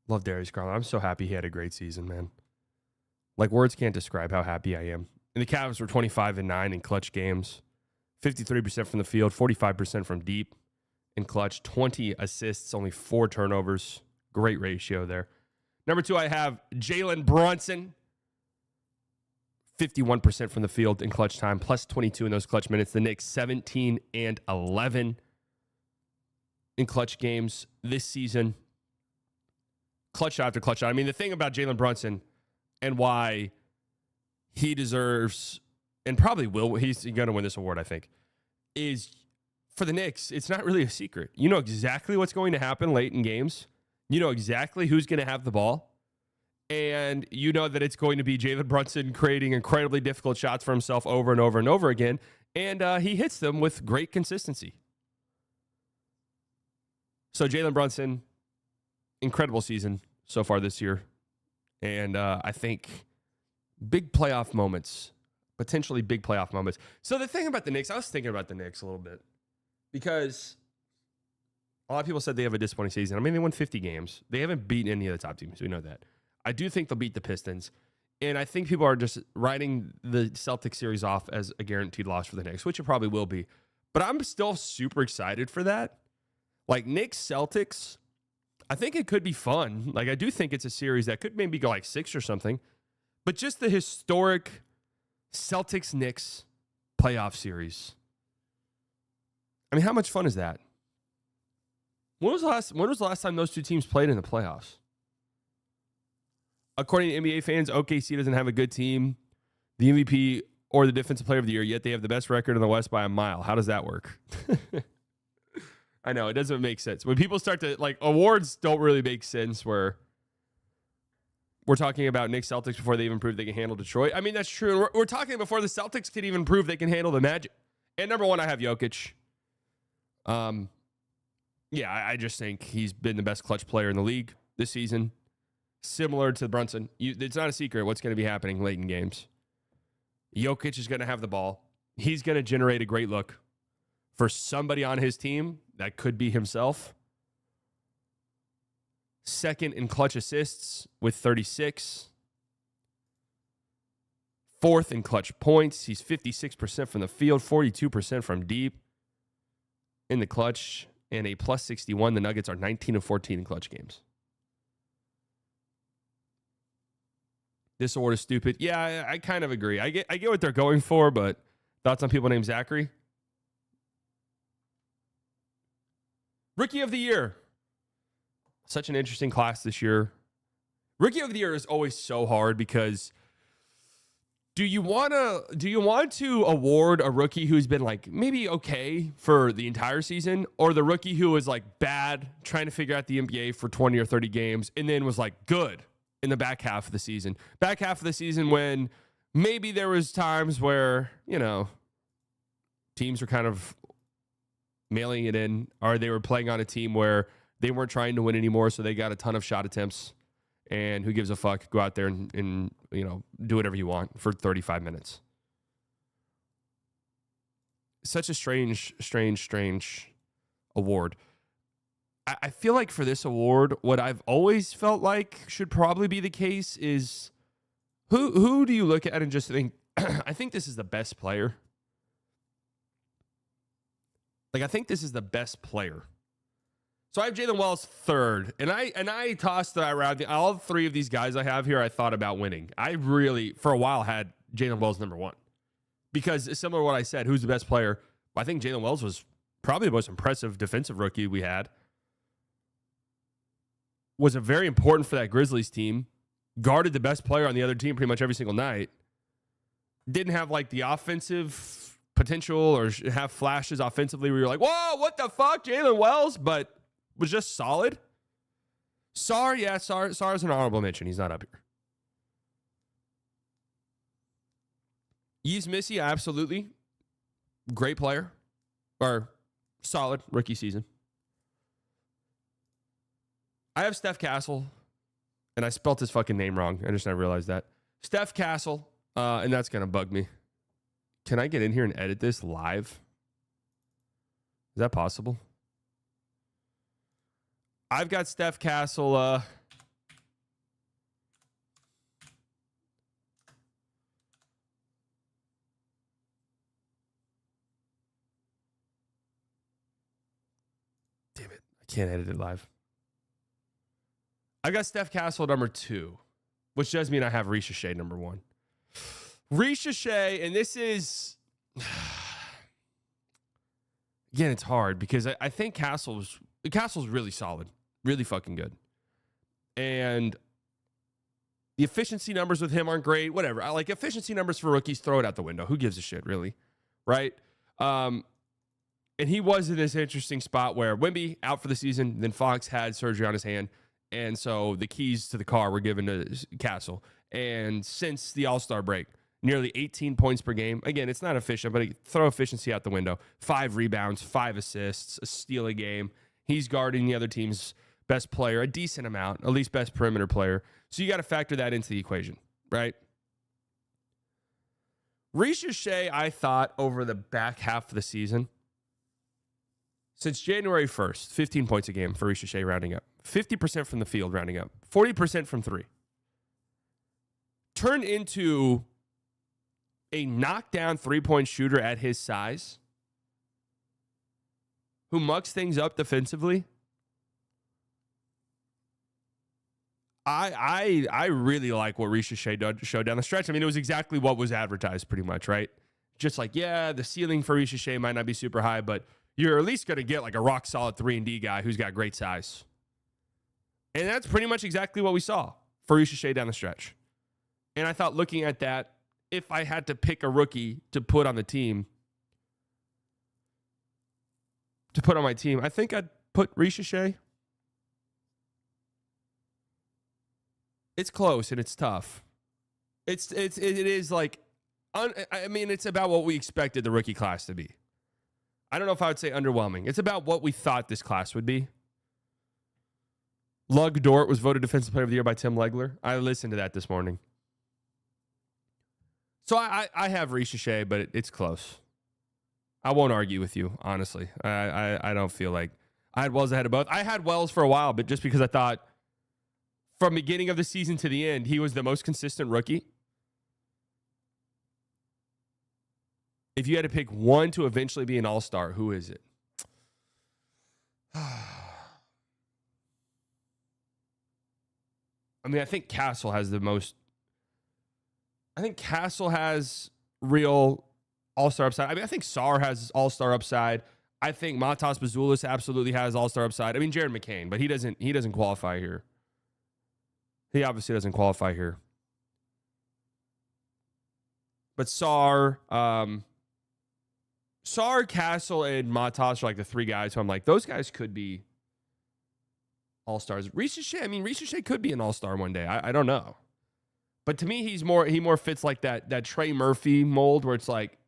Love Darius Garland. I'm so happy he had a great season, man. Like, words can't describe how happy I am. And the Cavs were 25-9 in clutch games. 53% from the field, 45% from deep in clutch. 20 assists, only 4 turnovers. Great ratio there. Number 2, I have Jalen Brunson. 51% from the field in clutch time, plus 22 in those clutch minutes. The Knicks 17-11 in clutch games this season. Clutch shot after clutch shot. I mean, the thing about Jalen Brunson and why he deserves, and probably will, he's going to win this award, I think, is for the Knicks, it's not really a secret. You know exactly what's going to happen late in games. You know exactly who's going to have the ball. And you know that it's going to be Jalen Brunson creating incredibly difficult shots for himself over and over and over again. And he hits them with great consistency. So Jalen Brunson, incredible season so far this year. And I think big playoff moments, potentially big playoff moments. So the thing about the Knicks, I was thinking about the Knicks a little bit because a lot of people said they have a disappointing season. I mean, they won 50 games. They haven't beaten any of the top teams. We know that. I do think they'll beat the Pistons. And I think people are just writing the Celtics series off as a guaranteed loss for the Knicks, which it probably will be. But I'm still super excited for that. Like, Knicks, Celtics, I think it could be fun. Like, I do think it's a series that could maybe go like 6 or something. but just the historic Celtics-Knicks playoff series. I mean, how much fun is that? When was the last time those two teams played in the playoffs? According to NBA fans, OKC doesn't have a good team, the MVP or the Defensive Player of the Year, yet they have the best record in the West by a mile. How does that work? I know, it doesn't make sense. When people start to, like, awards don't really make sense where we're talking about Knicks Celtics before they even proved they can handle Detroit. I mean, that's true. And we're talking before the Celtics could even prove they can handle the Magic. And number one, I have Jokic. Yeah, I just think he's been the best clutch player in the league this season. Similar to Brunson. It's not a secret what's going to be happening late in games. Jokic is going to have the ball. He's going to generate a great look for somebody on his team. That could be himself. Second in clutch assists with 36. Fourth in clutch points. He's 56% from the field, 42% from deep in the clutch, and a plus 61. The Nuggets are 19 of 14 in clutch games. This award is stupid. Yeah, I kind of agree. I get what they're going for, but thoughts on people named Zachary? Rookie of the Year. Such an interesting class this year. Rookie of the Year is always so hard because do you want to award a rookie who's been like maybe okay for the entire season, or the rookie who was like bad trying to figure out the NBA for 20 or 30 games and then was like good in the back half of the season? Back half of the season when maybe there was times where, you know, teams were kind of mailing it in, or they were playing on a team where they weren't trying to win anymore, so they got a ton of shot attempts. And who gives a fuck? Go out there and you know, do whatever you want for 35 minutes. Such a strange award. I feel like for this award, what I've always felt like should probably be the case is who do you look at and just think, I think this is the best player? Like, I think this is the best player. So I have Jalen Wells third, and I tossed that around. All three of these guys I have here, I thought about winning. I really, for a while, had Jalen Wells number one. Because similar to what I said, who's the best player? I think Jalen Wells was probably the most impressive defensive rookie we had. Was very important for that Grizzlies team. Guarded the best player on the other team pretty much every single night. Didn't have like the offensive potential or have flashes offensively where you're like, whoa, what the fuck, Jalen Wells? But was just solid. Sarr is an honorable mention. He's not up here. Yves Missy, absolutely. Great player. Or solid rookie season. I have Steph Castle, and I spelt his fucking name wrong. I just now realized that. Steph Castle, and that's going to bug me. Can I get in here and edit this live? Is that possible? I've got Steph Castle. Damn it. I can't edit it live. I got Steph Castle number 2, which does mean I have Risha Shea number 1. Risha Shea, and this is... Again, it's hard because I think Castle's really solid. Really fucking good. And the efficiency numbers with him aren't great. Whatever. I like efficiency numbers for rookies. Throw it out the window. Who gives a shit, really? Right? And he was in this interesting spot where Wemby out for the season. Then Fox had surgery on his hand. And so the keys to the car were given to Castle. And since the All-Star break, nearly 18 points per game. Again, it's not efficient, but throw efficiency out the window. 5 rebounds, 5 assists, a steal a game. He's guarding the other team's best player, a decent amount, at least best perimeter player. So you got to factor that into the equation, right? Risha Shea, I thought, over the back half of the season, since January 1st, 15 points a game for Risha Shea rounding up. 50% from the field rounding up. 40% from 3. Turned into a knockdown three-point shooter at his size who mucks things up defensively. I really like what Ricochet showed down the stretch. I mean, it was exactly what was advertised pretty much, right? Just like, yeah, the ceiling for Ricochet might not be super high, but you're at least going to get like a rock solid 3-and-D guy who's got great size. And that's pretty much exactly what we saw for Ricochet down the stretch. And I thought, looking at that, if I had to pick a rookie to put on the team, I think I'd put Ricochet. It's close and it's tough. It is like, I mean, it's about what we expected the rookie class to be. I don't know if I would say underwhelming. It's about what we thought this class would be. Lug Dort was voted Defensive Player of the Year by Tim Legler. I listened to that this morning. So I have Ricochet, but it's close. I won't argue with you, honestly. I don't feel like I had Wells ahead of both. I had Wells for a while, but just because I thought from beginning of the season to the end, he was the most consistent rookie. If you had to pick one to eventually be an all-star, who is it? I mean, I think Castle has the most. I think Castle has real all-star upside. I mean, I think Sarr has all-star upside. I think Matas Bazulis absolutely has all-star upside. I mean, Jared McCain, but he doesn't qualify here. He obviously doesn't qualify here. But Sarr, Castle, and Matas are like the three guys who I'm like, those guys could be all-stars. Ricochet could be an all-star one day. I don't know. But to me, he more fits like that Trey Murphy mold where it's like,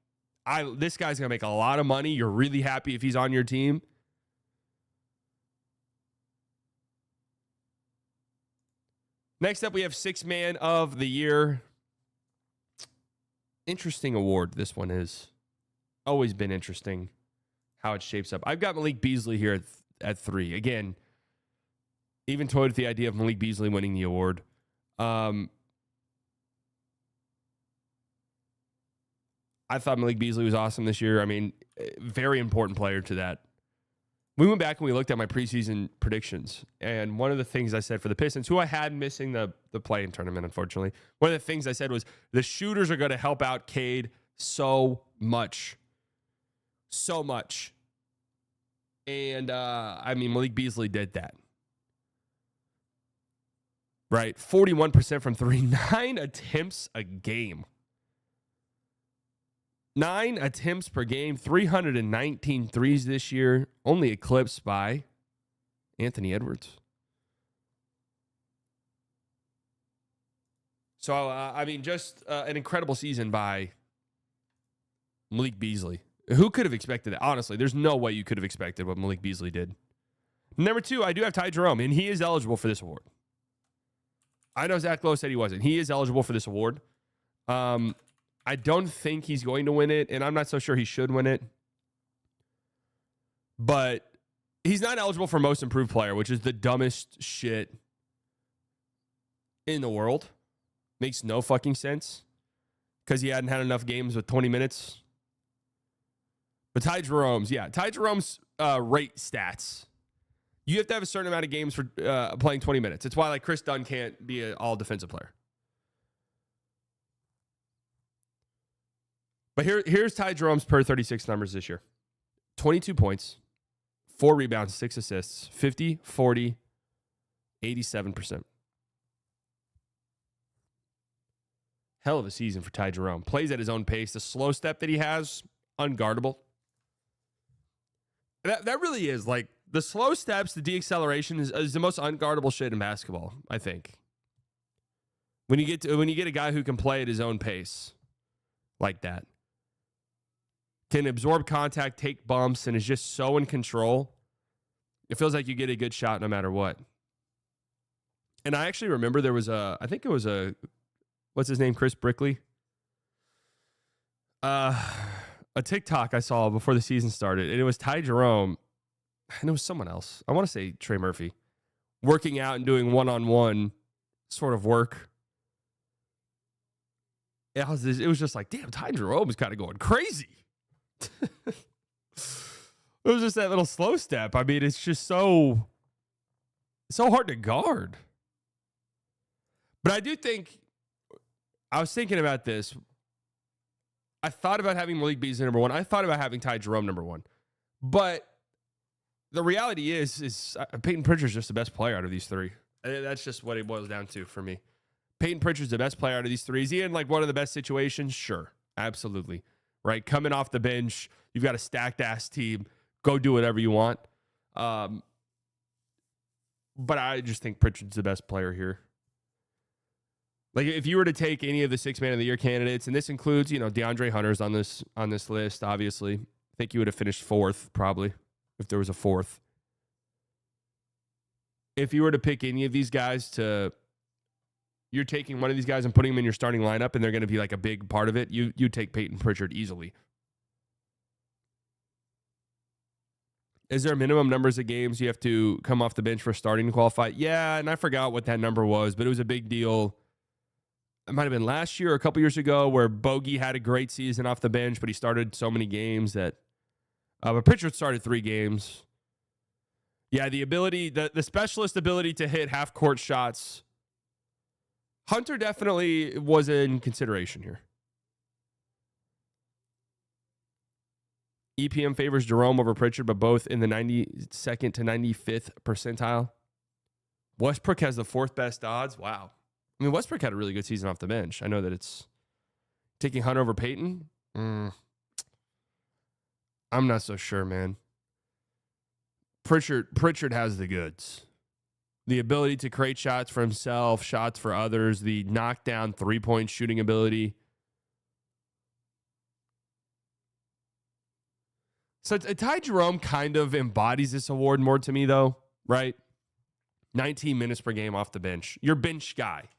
this guy's going to make a lot of money. You're really happy if he's on your team. Next up, we have Sixth Man of the Year. Interesting award, this one is. Always been interesting how it shapes up. I've got Malik Beasley here at 3. Again, even toyed with the idea of Malik Beasley winning the award. I thought Malik Beasley was awesome this year. I mean, very important player to that. We went back and we looked at my preseason predictions. And one of the things I said for the Pistons, who I had missing the play-in tournament, unfortunately, one of the things I said was the shooters are going to help out Cade so much. So much. And, Malik Beasley did that. Right? 41% from 3. 9 attempts a game. 9 attempts per game, 319 threes this year, only eclipsed by Anthony Edwards. So, just an incredible season by Malik Beasley. Who could have expected that? Honestly, there's no way you could have expected what Malik Beasley did. Number 2, I do have Ty Jerome, and he is eligible for this award. I know Zach Lowe said he wasn't. He is eligible for this award. I don't think he's going to win it, and I'm not so sure he should win it. But he's not eligible for Most Improved Player, which is the dumbest shit in the world. Makes no fucking sense because he hadn't had enough games with 20 minutes. But Ty Jerome's rate stats. You have to have a certain amount of games for playing 20 minutes. It's why like Chris Dunn can't be an all-defensive player. But here's Ty Jerome's per 36 numbers this year. 22 points, 4 rebounds, 6 assists, 50, 40, 87%. Hell of a season for Ty Jerome. Plays at his own pace. The slow step that he has, unguardable. That really is like the slow steps, the deacceleration is the most unguardable shit in basketball, I think. When you get a guy who can play at his own pace like that. Can absorb contact, take bumps, and is just so in control. It feels like you get a good shot no matter what. And I actually remember there was what's his name, Chris Brickley? A TikTok I saw before the season started, and it was Ty Jerome, and it was someone else. I want to say Trey Murphy, working out and doing one-on-one sort of work. It was just like, damn, Ty Jerome is kind of going crazy. It was just that little slow step. I mean, it's just so hard to guard. But I do think, I was thinking about this. I thought about having Malik Beasley number one. I thought about having Ty Jerome number one. But the reality is Peyton Pritchard's just the best player out of these three. That's just what it boils down to for me. Peyton Pritchard's the best player out of these three. Is he in like one of the best situations? Sure. Absolutely. Right? Coming off the bench, you've got a stacked ass team. Go do whatever you want. But I just think Pritchard's the best player here. Like if you were to take any of the 6 man of the year candidates, and this includes, DeAndre Hunter's on this list, obviously. I think he would have finished fourth, probably, if there was a fourth. If you were to pick any of these guys you're taking one of these guys and putting them in your starting lineup, and they're going to be like a big part of it, you take Peyton Pritchard easily. Is there minimum numbers of games you have to come off the bench for starting to qualify? Yeah, and I forgot what that number was, but it was a big deal. It might have been last year or a couple years ago where Bogey had a great season off the bench, but he started so many games that but Pritchard started 3 games. Yeah, the ability, the specialist ability to hit half-court shots. Hunter definitely was in consideration here. EPM favors Jerome over Pritchard, but both in the 92nd to 95th percentile. Westbrook has the 4th best odds. Wow. I mean, Westbrook had a really good season off the bench. I know that it's taking Hunter over Peyton. I'm not so sure, man. Pritchard has the goods. The ability to create shots for himself, shots for others, the knockdown 3-point shooting ability. So Ty Jerome kind of embodies this award more to me, though, right? 19 minutes per game off the bench. Your bench guy.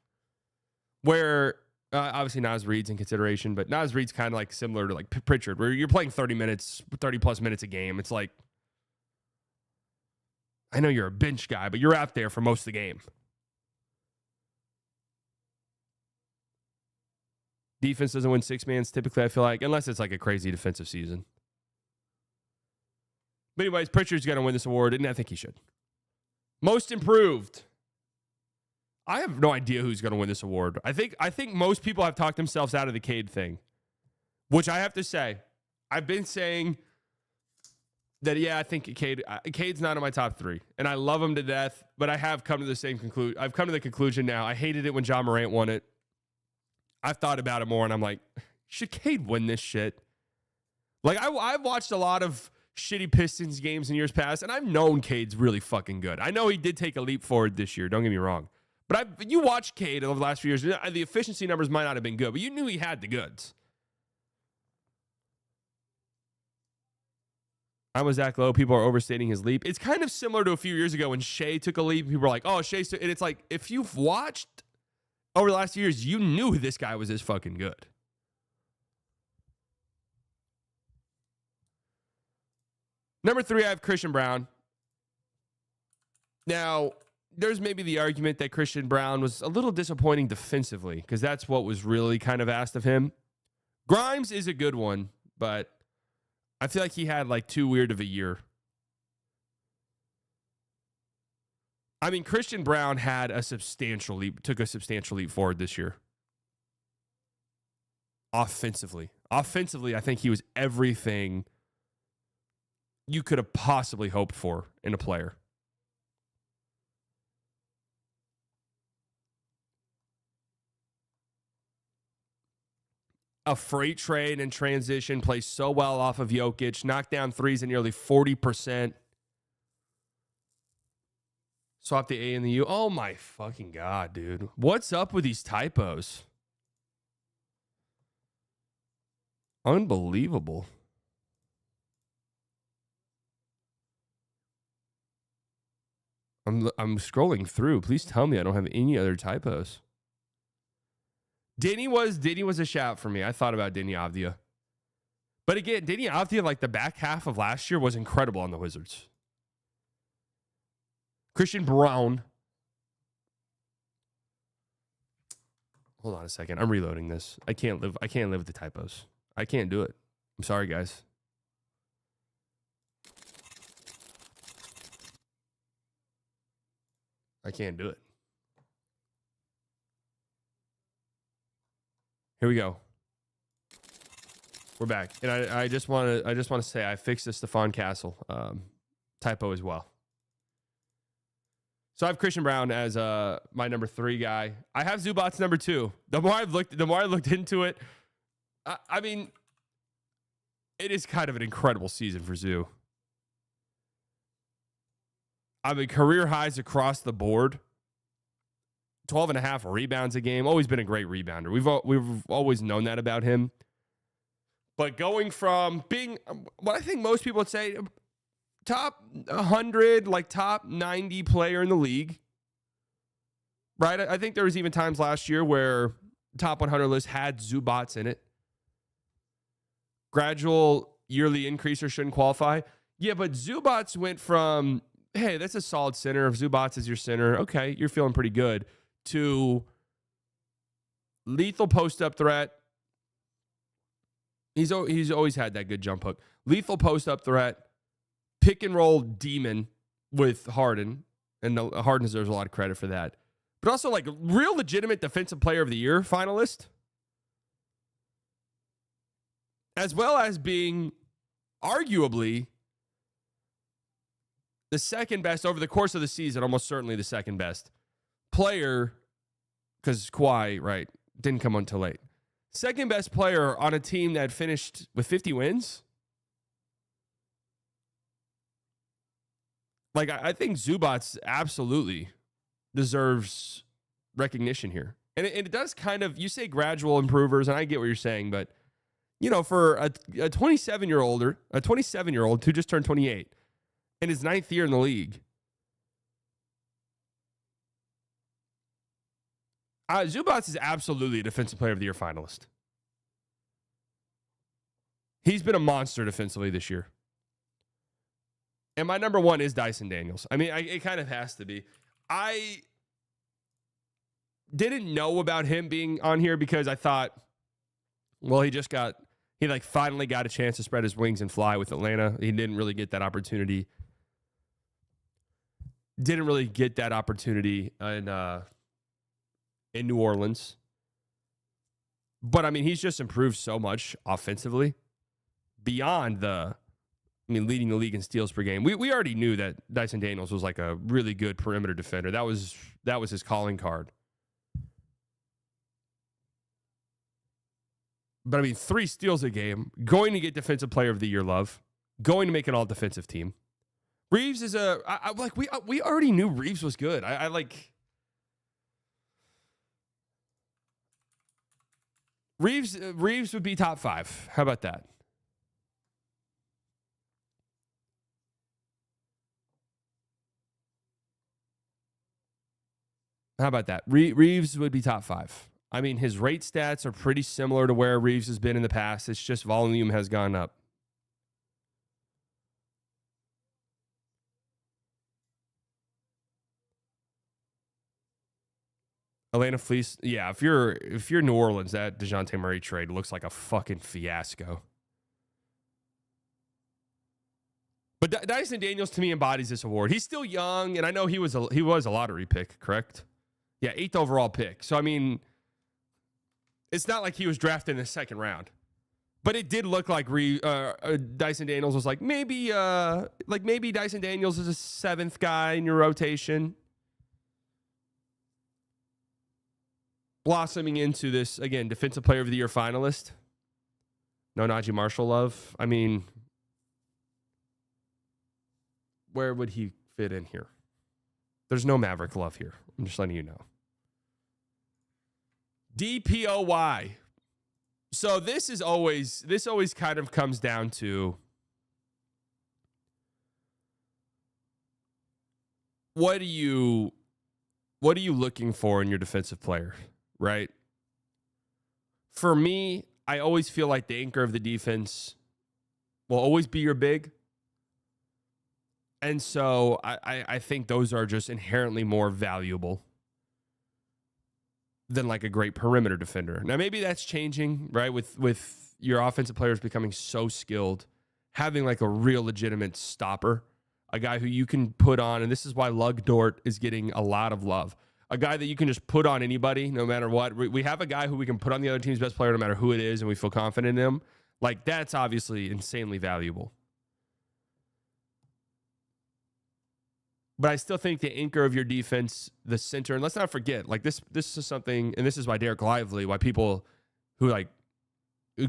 Where, obviously, Naz Reid's in consideration, but Naz Reid's kind of like similar to like Pritchard, where you're playing 30-plus minutes a game. It's like, I know you're a bench guy, but you're out there for most of the game. Defense doesn't win 6-mans typically, I feel like, unless it's like a crazy defensive season. But anyways, Pritchard's going to win this award, and I think he should. Most improved. I have no idea who's going to win this award. I think most people have talked themselves out of the Cade thing, which I have to say, I've been saying that, yeah, I think Cade's not in my top 3, and I love him to death, but I have come to the same conclusion. I've come to the conclusion now. I hated it when John Morant won it. I've thought about it more, and I'm like, should Cade win this shit? Like, I've watched a lot of shitty Pistons games in years past, and I've known Cade's really fucking good. I know he did take a leap forward this year. Don't get me wrong. But you watch Cade over the last few years, the efficiency numbers might not have been good, but you knew he had the goods. I'm with Zach Lowe. People are overstating his leap. It's kind of similar to a few years ago when Shea took a leap. People were like, oh, Shea. And it's like, if you've watched over the last few years, you knew this guy was this fucking good. Number 3, I have Christian Braun. Now, there's maybe the argument that Christian Braun was a little disappointing defensively because that's what was really kind of asked of him. Grimes is a good one, but I feel like he had like too weird of a year. I mean, Christian Braun had a substantial leap, took a substantial leap forward this year. Offensively, I think he was everything you could have possibly hoped for in a player. A freight train and transition, plays so well off of Jokic, knocked down threes at nearly 40%. Swap the A and the U. Oh my fucking God, dude. What's up with these typos? Unbelievable. I'm scrolling through. Please tell me I don't have any other typos. Denny was a shout for me. I thought about Denny Avdia. But again, Denny Avdia, like the back half of last year, was incredible on the Wizards. Christian Braun. Hold on a second. I'm reloading this. I can't live with the typos. I can't do it. I'm sorry, guys. I can't do it. Here we go. We're back. And I just want to say I fixed the Stephon Castle typo as well. So I have Christian Brown as my number 3 guy. I have Zubats number 2. The more I looked into it, I mean, it is kind of an incredible season for Zoo. I mean, career highs across the board. 12.5 rebounds a game. Always been a great rebounder. We've always known that about him. But going from being what I think most people would say, top 100, like top 90 player in the league, right? I think there was even times last year where top 100 list had Zubats in it. Gradual yearly increaser shouldn't qualify. Yeah, but Zubats went from, hey, that's a solid center. If Zubats is your center, okay, you're feeling pretty good, to lethal post-up threat. He's always had that good jump hook. Lethal post-up threat, pick and roll demon with Harden, and Harden deserves a lot of credit for that. But also like real legitimate defensive player of the year finalist, as well as being arguably the second best over the course of the season, almost certainly the second best player, because Kawhi, right, didn't come on till late. Second best player on a team that finished with 50 wins. Like, I think Zubats absolutely deserves recognition here. And it does kind of, you say gradual improvers, and I get what you're saying, but, you know, for a 27-year-old who just turned 28 in his 9th year in the league, Zubats is absolutely a Defensive Player of the Year finalist. He's been a monster defensively this year. And my number 1 is Dyson Daniels. I mean, it kind of has to be. I didn't know about him being on here because I thought, well, he finally got a chance to spread his wings and fly with Atlanta. He didn't really get that opportunity. In New Orleans. But, I mean, he's just improved so much offensively beyond leading the league in steals per game. We already knew that Dyson Daniels was like a really good perimeter defender. That was his calling card. But, I mean, 3 steals a game, going to get Defensive Player of the Year love, going to make an all-defensive team. Reeves is we already knew Reeves was good. Reeves would be top 5. How about that? Reeves would be top 5. I mean, his rate stats are pretty similar to where Reeves has been in the past. It's just volume has gone up. Atlanta Fleece, yeah. If you're New Orleans, that DeJounte Murray trade looks like a fucking fiasco. But Dyson Daniels to me embodies this award. He's still young, and I know he was a lottery pick, correct? Yeah, 8th overall pick. So I mean, it's not like he was drafted in the 2nd round. But it did look like Dyson Daniels was like maybe Dyson Daniels is a 7th guy in your rotation. Blossoming into this, again, Defensive Player of the Year finalist. No Najee Marshall love. I mean, where would he fit in here? There's no Maverick love here. I'm just letting you know. DPOY. So this always kind of comes down to what are you looking for in your defensive player? Right? For me, I always feel like the anchor of the defense will always be your big. And so I think those are just inherently more valuable than like a great perimeter defender. Now, maybe that's changing, right? With your offensive players becoming so skilled, having like a real legitimate stopper, a guy who you can put on. And this is why Lug Dort is getting a lot of love. a guy that you can just put on anybody no matter what. We have a guy who we can put on the other team's best player no matter who it is, and we feel confident in him. Like, that's obviously insanely valuable. But I still think the anchor of your defense, the center, and let's not forget, like this is something, and this is why Derek Lively, why people who like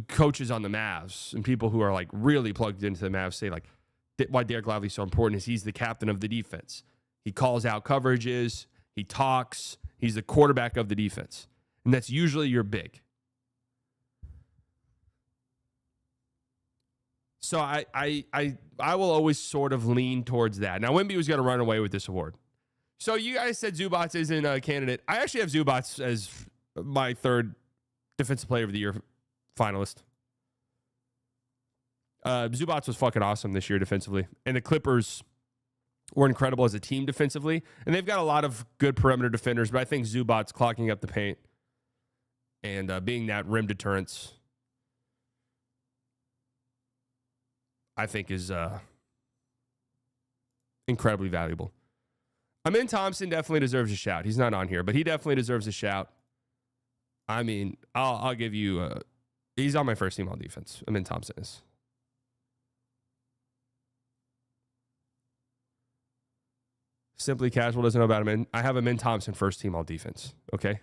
coaches on the Mavs and people who are like really plugged into the Mavs say like why Derek Lively is so important is he's the captain of the defense. He calls out coverages, he talks, he's the quarterback of the defense. And that's usually your big. So I will always sort of lean towards that. Now, Wemby was going to run away with this award. So you guys said Zubats isn't a candidate. I actually have Zubats as my third Defensive Player of the Year finalist. Zubats was fucking awesome this year defensively. And the Clippers were incredible as a team defensively. And they've got a lot of good perimeter defenders, but I think Zubats clogging up the paint and being that rim deterrence, I think is incredibly valuable. Amin Thompson definitely deserves a shout. He's not on here, but he definitely deserves a shout. I mean, I'll give you, he's on my first team all defense. Amin Thompson is. Simply Casual doesn't know about Amin. I have Amin Thompson first team all defense. Okay.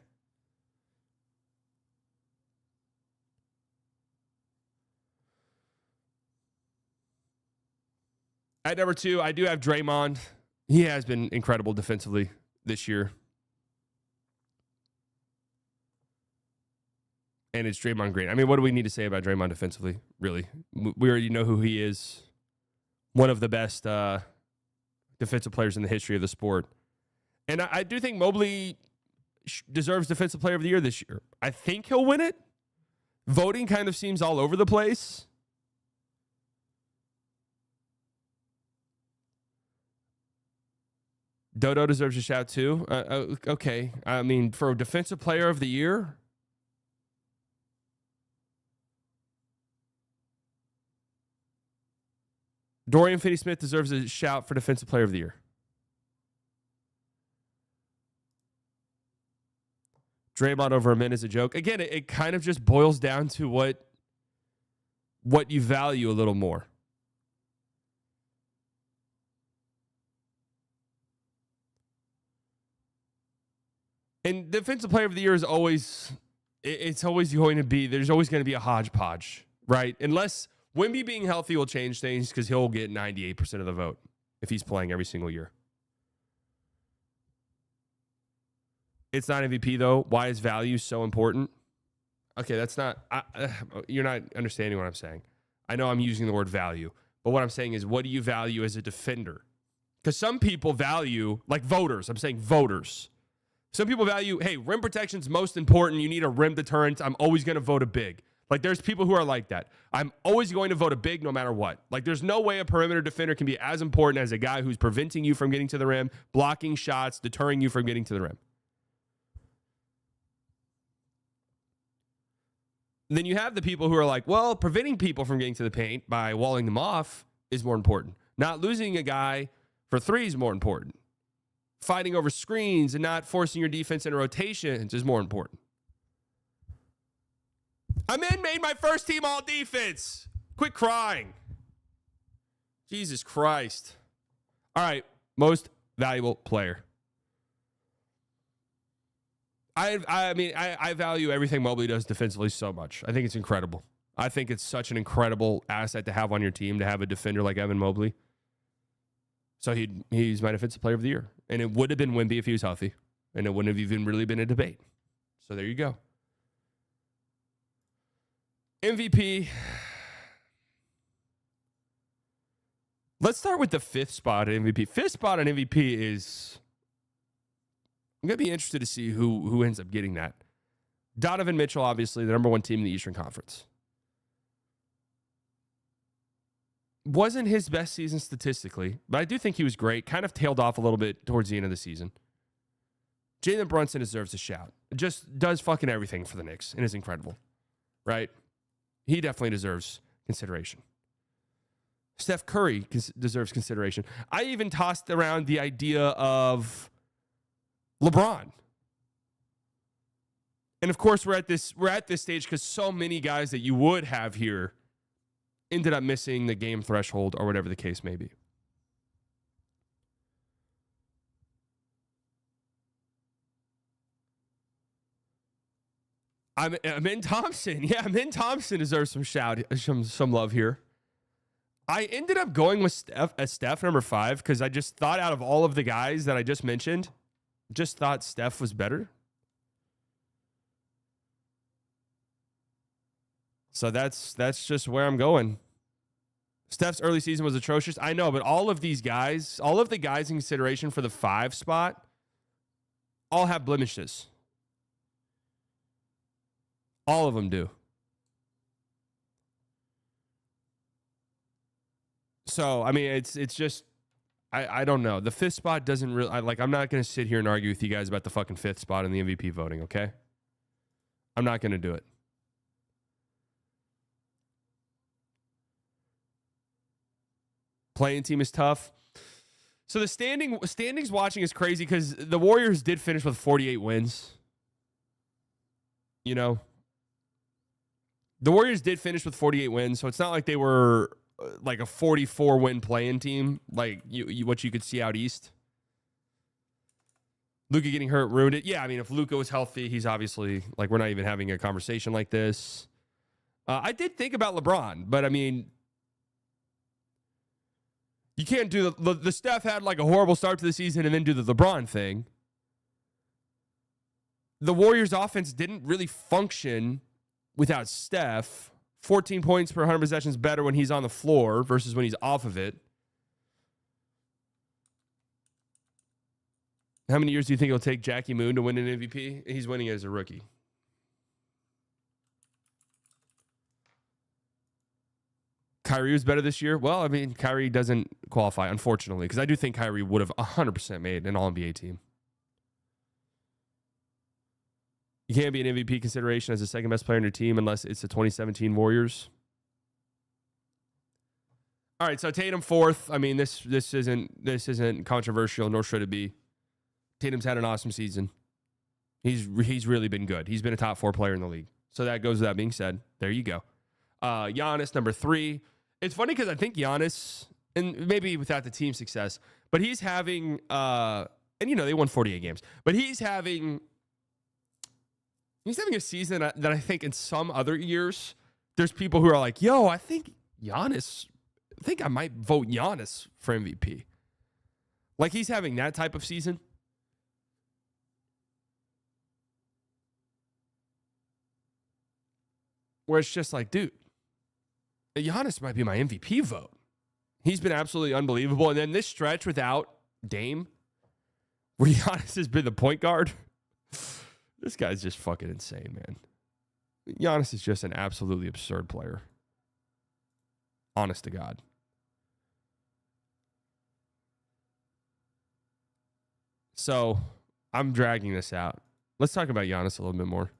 At number 2, I do have Draymond. He has been incredible defensively this year. And it's Draymond Green. I mean, what do we need to say about Draymond defensively, really? We already know who he is. One of the best defensive players in the history of the sport. And I do think Mobley deserves Defensive Player of the Year this year. I think he'll win it. Voting kind of seems all over the place. Dodo deserves a shout too. Okay. I mean, for a Defensive Player of the Year, Dorian Finney-Smith deserves a shout for Defensive Player of the Year. Draymond over Amin is a joke. Again, it kind of just boils down to what you value a little more. And Defensive Player of the Year is always, it's always going to be, there's always going to be a hodgepodge, right? Unless Wemby being healthy will change things because he'll get 98% of the vote if he's playing every single year. It's not MVP, though. Why is value so important? Okay, that's not, you're not understanding what I'm saying. I know I'm using the word value, but what I'm saying is, what do you value as a defender? Because some people value, like voters, I'm saying voters. Some people value, hey, rim protection's most important. You need a rim deterrent. I'm always going to vote a big. Like, there's people who are like that. I'm always going to vote a big no matter what. Like, there's no way a perimeter defender can be as important as a guy who's preventing you from getting to the rim, blocking shots, deterring you from getting to the rim. Then you have the people who are like, well, preventing people from getting to the paint by walling them off is more important. Not losing a guy for three is more important. Fighting over screens and not forcing your defense into rotations is more important. Amin made my first team all defense. Quit crying. Jesus Christ. All right, most valuable player. I value everything Mobley does defensively so much. I think it's incredible. I think it's such an incredible asset to have on your team, to have a defender like Evan Mobley. So he's my Defensive Player of the Year. And it would have been Wemby if he was healthy. And it wouldn't have even really been a debate. So there you go. MVP. Let's start with the fifth spot at MVP. Fifth spot at MVP is, I'm going to be interested to see who ends up getting that. Donovan Mitchell, obviously, the number one team in the Eastern Conference. Wasn't his best season statistically, but I do think he was great. Kind of tailed off a little bit towards the end of the season. Jalen Brunson deserves a shout. Just does fucking everything for the Knicks and is incredible, right? He definitely deserves consideration. Steph Curry deserves consideration. I even tossed around the idea of LeBron. And of course, we're at this stage because so many guys that you would have here ended up missing the game threshold or whatever the case may be. Min Thompson. Yeah, Min Thompson deserves some love here. I ended up going with Steph number 5 because I just thought out of all of the guys that I just mentioned, just thought Steph was better. So that's just where I'm going. Steph's early season was atrocious. I know, but all of the guys in consideration for the 5 spot all have blemishes. All of them do. So, I mean, it's just, I don't know. The 5th spot doesn't really, I'm not going to sit here and argue with you guys about the fucking 5th spot in the MVP voting, okay? I'm not going to do it. Playing team is tough. So the standings watching is crazy because the Warriors did finish with 48 wins. You know, the Warriors did finish with 48 wins, so it's not like they were like a 44-win play-in team, like what you could see out east. Luka getting hurt ruined it. Yeah, I mean, if Luka was healthy, he's obviously, like, we're not even having a conversation like this. I did think about LeBron, but I mean, you can't do the Steph had like a horrible start to the season and then do the LeBron thing. The Warriors offense didn't really function without Steph. 14 points per 100 possessions better when he's on the floor versus when he's off of it. How many years do you think it'll take Jackie Moon to win an MVP? He's winning as a rookie. Kyrie was better this year. Well, I mean, Kyrie doesn't qualify, unfortunately, because I do think Kyrie would have 100% made an All-NBA team. You can't be an MVP consideration as the second best player in your team unless it's the 2017 Warriors. All right, so Tatum 4th. I mean, this isn't controversial, nor should it be. Tatum's had an awesome season. He's really been good. He's been a top 4 player in the league. So that goes without being said. There you go. Giannis number 3. It's funny because I think Giannis, and maybe without the team success, but he's having, and you know, they won 48 games, but he's having a season that I think in some other years, there's people who are like, yo, I think I might vote Giannis for MVP. Like, he's having that type of season. Where it's just like, dude, Giannis might be my MVP vote. He's been absolutely unbelievable. And then this stretch without Dame, where Giannis has been the point guard, this guy's just fucking insane, man. Giannis is just an absolutely absurd player. Honest to God. So, I'm dragging this out. Let's talk about Giannis a little bit more.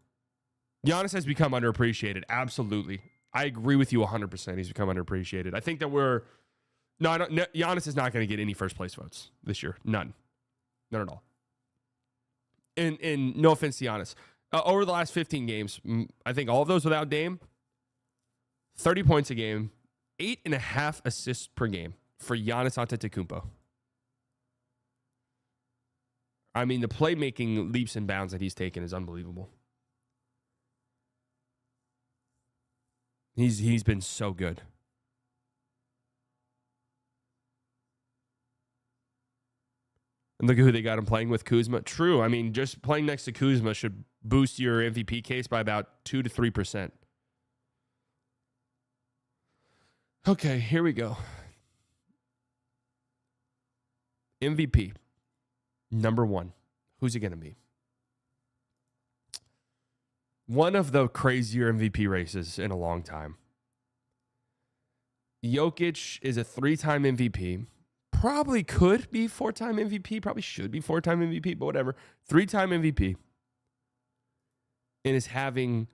Giannis has become underappreciated. Absolutely. I agree with you 100%. He's become underappreciated. I think that Giannis is not going to get any first place votes this year. None at all. And no offense to Giannis. Over the last 15 games, I think all of those without Dame, 30 points a game, 8.5 assists per game for Giannis Antetokounmpo. I mean, the playmaking leaps and bounds that he's taken is unbelievable. He's been so good. And look at who they got him playing with, Kuzma. True. I mean, just playing next to Kuzma should boost your MVP case by about 2 to 3%. Okay, here we go. MVP. Number 1. Who's it going to be? One of the crazier MVP races in a long time. Jokic is a 3-time MVP. Probably could be 4-time MVP. Probably should be 4-time MVP, but whatever. 3-time MVP. And is having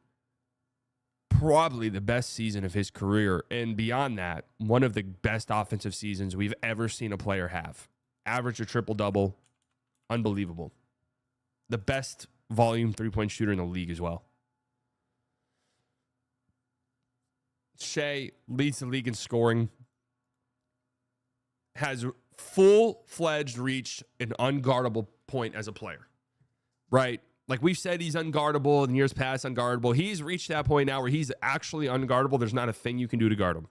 probably the best season of his career. And beyond that, one of the best offensive seasons we've ever seen a player have. Average a triple-double. Unbelievable. The best volume three-point shooter in the league as well. Shai leads the league in scoring, has full-fledged reached an unguardable point as a player, right? Like we've said, he's unguardable in years past, unguardable. He's reached that point now where he's actually unguardable. There's not a thing you can do to guard him.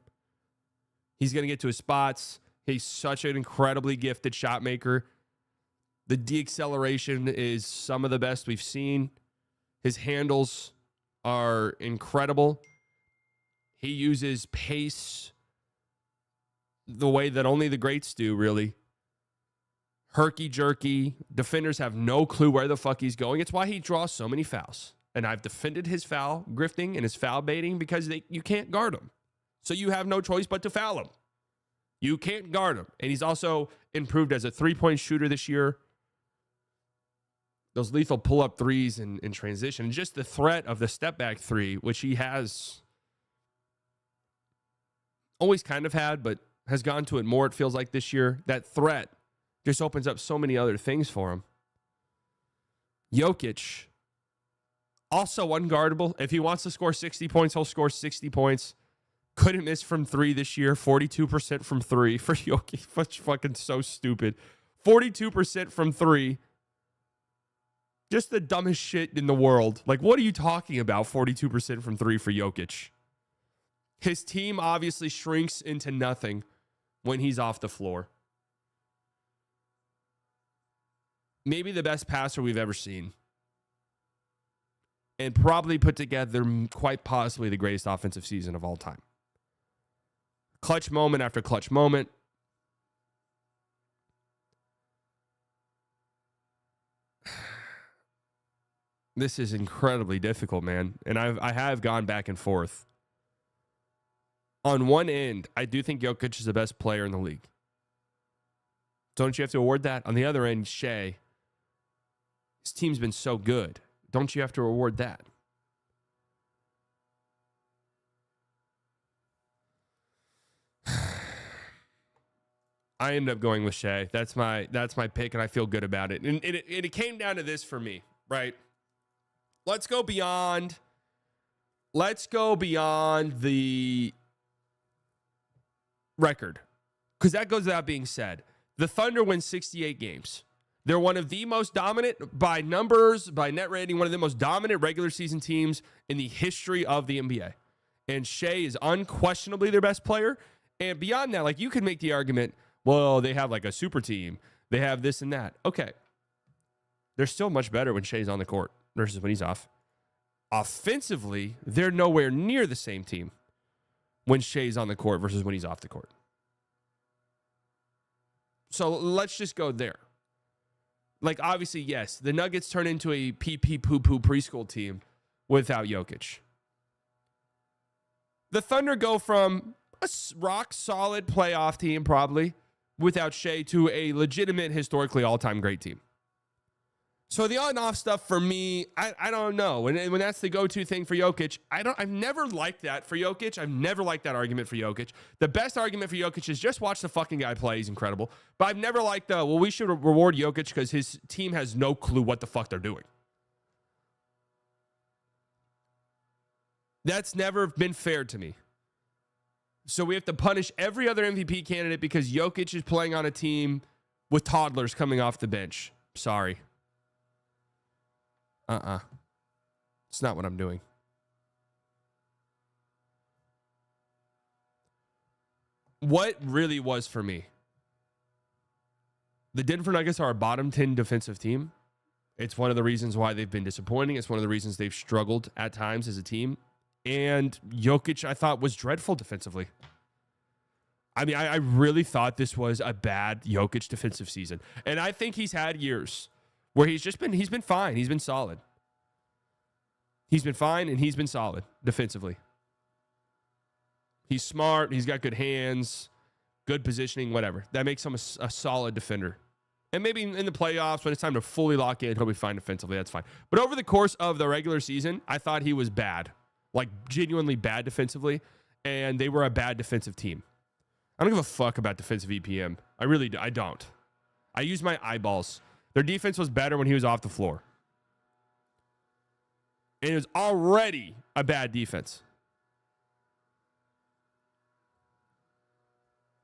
He's going to get to his spots. He's such an incredibly gifted shot maker. The deceleration is some of the best we've seen. His handles are incredible. He uses pace the way that only the greats do, really. Herky-jerky. Defenders have no clue where the fuck he's going. It's why he draws so many fouls. And I've defended his foul grifting and his foul baiting because you can't guard him. So you have no choice but to foul him. You can't guard him. And he's also improved as a three-point shooter this year. Those lethal pull-up threes in transition. And just the threat of the step-back three, which he has always kind of had, but has gone to it more, it feels like, this year. That threat just opens up so many other things for him. Jokic, also unguardable. If he wants to score 60 points, he'll score 60 points. Couldn't miss from three this year. 42% from three for Jokic. Fucking so stupid. 42% from three. Just the dumbest shit in the world. Like, what are you talking about? 42% from three for Jokic. His team obviously shrinks into nothing when he's off the floor. Maybe the best passer we've ever seen. And probably put together quite possibly the greatest offensive season of all time. Clutch moment after clutch moment. This is incredibly difficult, man. And I have gone back and forth. On one end, I do think Jokic is the best player in the league. Don't you have to award that? On the other end, Shai, his team's been so good. Don't you have to award that? I ended up going with Shai. That's my pick, and I feel good about it. And it came down to this for me, right? Let's go beyond the record, because that goes without being said. The Thunder win 68 games. They're one of the most dominant, by numbers, by net rating, one of the most dominant regular season teams in the history of the NBA. And Shai is unquestionably their best player. And beyond that, like, you can make the argument, well, they have like a super team. They have this and that. Okay. They're still much better when Shai's on the court versus when he's off. Offensively, they're nowhere near the same team when Shai's on the court versus when he's off the court. So let's just go there. Like, obviously, yes, the Nuggets turn into a pee-pee-poo-poo preschool team without Jokic. The Thunder go from a rock-solid playoff team, probably, without Shai, to a legitimate, historically all-time great team. So the on and off stuff for me, I don't know. When that's the go-to thing for Jokic, I've never liked that for Jokic. I've never liked that argument for Jokic. The best argument for Jokic is just watch the fucking guy play. He's incredible. But I've never liked we should reward Jokic because his team has no clue what the fuck they're doing. That's never been fair to me. So we have to punish every other MVP candidate because Jokic is playing on a team with toddlers coming off the bench. Sorry. It's not what I'm doing. What really was for me, the Denver Nuggets are a bottom 10 defensive team. It's one of the reasons why they've been disappointing. It's one of the reasons they've struggled at times as a team. And Jokic, I thought, was dreadful defensively. I mean, I really thought this was a bad Jokic defensive season. And I think he's had years where he's been fine. He's been solid. He's been fine, and he's been solid defensively. He's smart. He's got good hands, good positioning, whatever. That makes him a solid defender. And maybe in the playoffs, when it's time to fully lock in, he'll be fine defensively. That's fine. But over the course of the regular season, I thought he was bad, like genuinely bad defensively, and they were a bad defensive team. I don't give a fuck about defensive EPM. I don't. I use my eyeballs. Their defense was better when he was off the floor. And it was already a bad defense.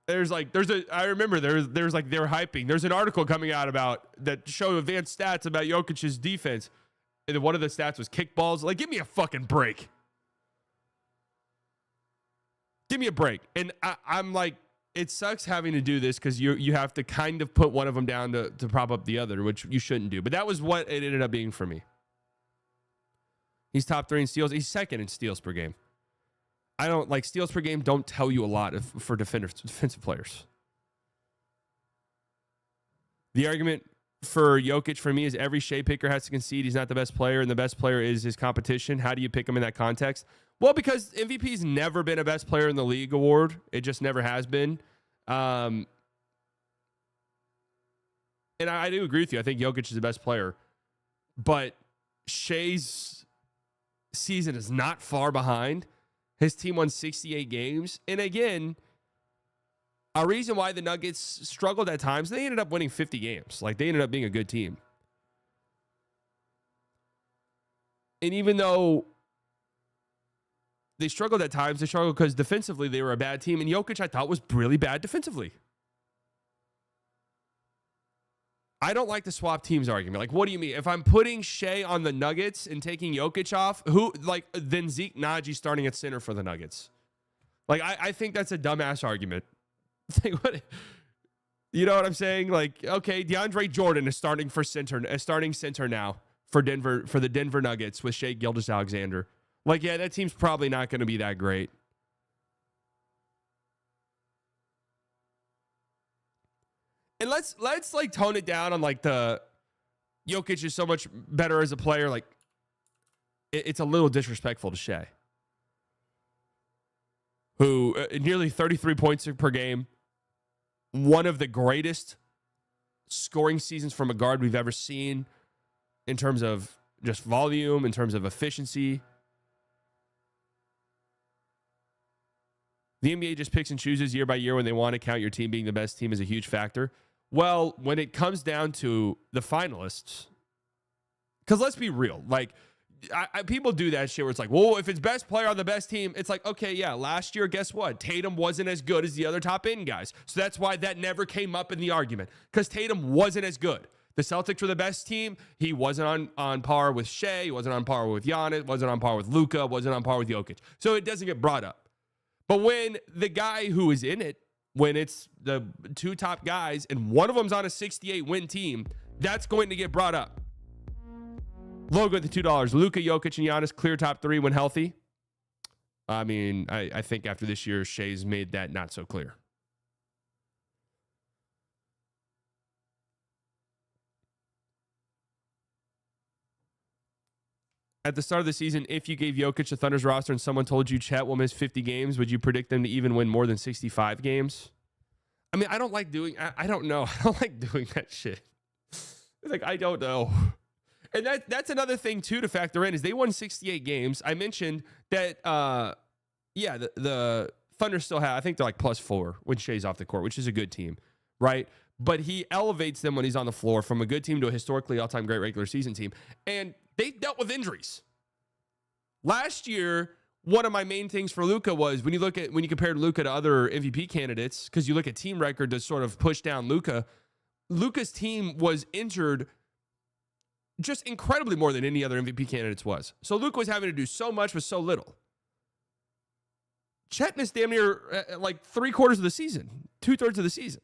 I remember they were hyping. There's an article coming out about that show advanced stats about Jokic's defense. And one of the stats was kickballs. Like, give me a fucking break. Give me a break. And I'm like, it sucks having to do this because you have to kind of put one of them down to prop up the other, which you shouldn't do. But that was what it ended up being for me. He's top 3 in steals. He's second in steals per game. I don't like steals per game. Don't tell you a lot for defensive players. The argument for Jokic for me is every Shea picker has to concede he's not the best player, and the best player is his competition. How do you pick him in that context? Well, because MVP's never been a best player in the league award. It just never has been. And I do agree with you. I think Jokic is the best player. But Shea's season is not far behind. His team won 68 games. And again, a reason why the Nuggets struggled at times, they ended up winning 50 games. Like, they ended up being a good team. And even though they struggled at times, they struggled because defensively they were a bad team. And Jokic, I thought, was really bad defensively. I don't like the swap teams argument. Like, what do you mean? If I'm putting Shea on the Nuggets and taking Jokic off, then Zeke Naji starting at center for the Nuggets. Like, I think that's a dumbass argument. Like, what? You know what I'm saying? Like, okay, DeAndre Jordan is starting center now for the Denver Nuggets with Shea Gilgeous-Alexander. Like, yeah, that team's probably not going to be that great. And let's like tone it down on like the Jokic is so much better as a player. Like, it's a little disrespectful to Shea, who nearly 33 points per game, one of the greatest scoring seasons from a guard we've ever seen in terms of just volume, in terms of efficiency. The NBA just picks and chooses year by year when they want to count your team being the best team is a huge factor. Well, when it comes down to the finalists, because let's be real, like people do that shit where it's like, well, if it's best player on the best team, it's like, okay, yeah, last year, guess what? Tatum wasn't as good as the other top end guys. So that's why that never came up in the argument, because Tatum wasn't as good. The Celtics were the best team. He wasn't on par with Shea. He wasn't on par with Giannis. Wasn't on par with Luka. Wasn't on par with Jokic. So it doesn't get brought up. But when the guy who is in it, when it's the two top guys and one of them's on a 68-win team, that's going to get brought up. Logo at the $2. Luka, Jokic, and Giannis clear top 3 when healthy. I mean, I think after this year, Shea's made that not so clear. At the start of the season, if you gave Jokic the Thunder's roster and someone told you Chet will miss 50 games, would you predict them to even win more than 65 games? I mean, I don't like doing, I don't know. I don't like doing that shit. Like, I don't know. And that's another thing, too, to factor in is they won 68 games. I mentioned that, the Thunder still have, I think they're like +4 when Shea's off the court, which is a good team, right? But he elevates them when he's on the floor from a good team to a historically all-time great regular season team. And they dealt with injuries. Last year, one of my main things for Luka was when you compared Luka to other MVP candidates, because you look at team record to sort of push down Luka, Luka's team was injured just incredibly more than any other MVP candidates was. So Luka was having to do so much with so little. Chet missed damn near like 3/4 of the season, 2/3 of the season.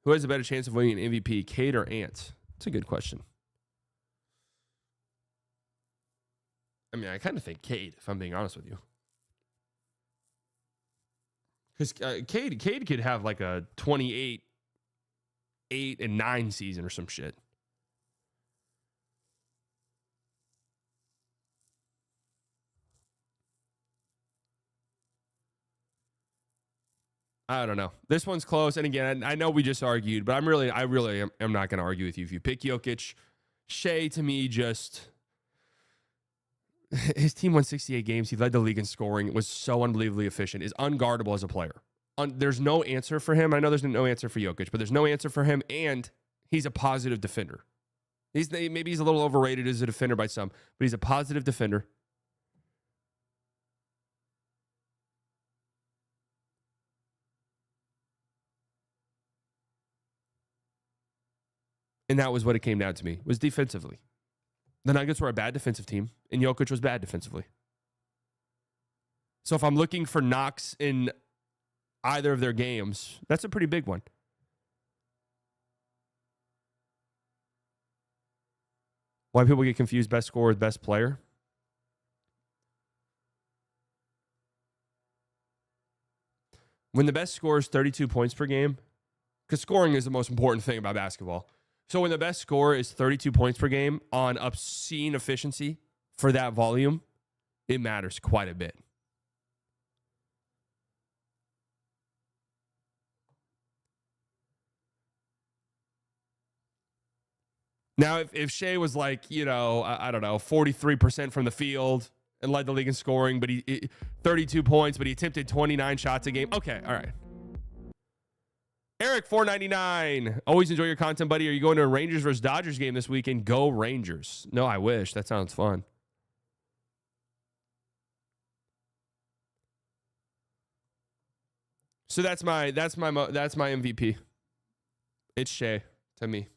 Who has a better chance of winning an MVP, Cade or Ant? That's a good question. I mean, I kind of think Cade, if I'm being honest with you. Because Cade could have like a 28, 8, and 9 season or some shit. I don't know. This one's close. And again, I know we just argued, but I really am not going to argue with you. If you pick Jokic, Shea, to me, just his team won 68 games. He led the league in scoring. Was so unbelievably efficient. Is unguardable as a player. there's no answer for him. I know there's no answer for Jokic, but there's no answer for him, and he's a positive defender. Maybe he's a little overrated as a defender by some, but he's a positive defender. And that was what it came down to me, was defensively. The Nuggets were a bad defensive team, and Jokic was bad defensively. So if I'm looking for knocks in either of their games, that's a pretty big one. Why people get confused best scorer with best player? When the best scorer is 32 points per game, because scoring is the most important thing about basketball. So when the best scorer is 32 points per game on obscene efficiency for that volume, it matters quite a bit. Now, if Shea was like, I don't know, 43% from the field and led the league in scoring, but he 32 points, but he attempted 29 shots a game. Okay, all right. Eric, $4.99. Always enjoy your content, buddy. Are you going to a Rangers versus Dodgers game this weekend? Go Rangers. No, I wish. That sounds fun. So that's my MVP. It's Shea to me.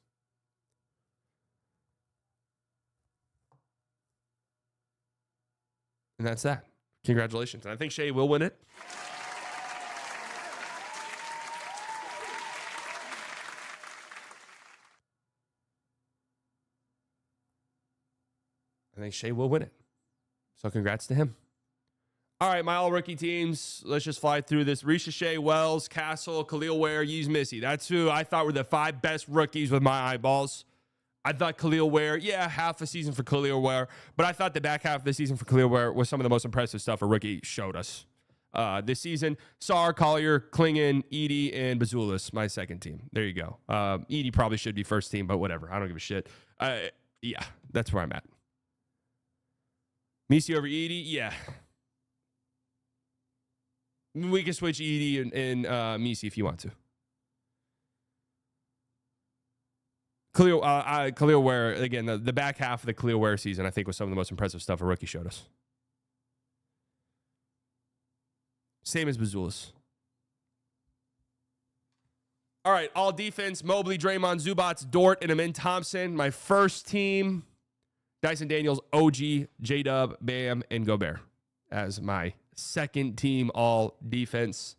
And that's that. Congratulations. And I think Shea will win it. I think Shea will win it. So congrats to him. All right, my all-rookie teams. Let's just fly through this. Risha Shea, Wells, Castle, Khalil Ware, Yves Missy. That's who I thought were the 5 best rookies with my eyeballs. I thought Khalil Ware, half a season for Khalil Ware, but I thought the back half of the season for Khalil Ware was some of the most impressive stuff a rookie showed us this season. Sarr, Collier, Klingon, Edey, and Bazulis, my second team. There you go. Edey probably should be first team, but whatever. I don't give a shit. Yeah, that's where I'm at. Missy over Edey, yeah. We can switch Edey and Missy if you want to. Khalil Ware, again, the back half of the Khalil Ware season, I think, was some of the most impressive stuff a rookie showed us. Same as Bazulis. All right, all defense, Mobley, Draymond, Zubats, Dort, and Amin Thompson. My first team, Dyson Daniels, OG, J-Dub, Bam, and Gobert as my second team all defense.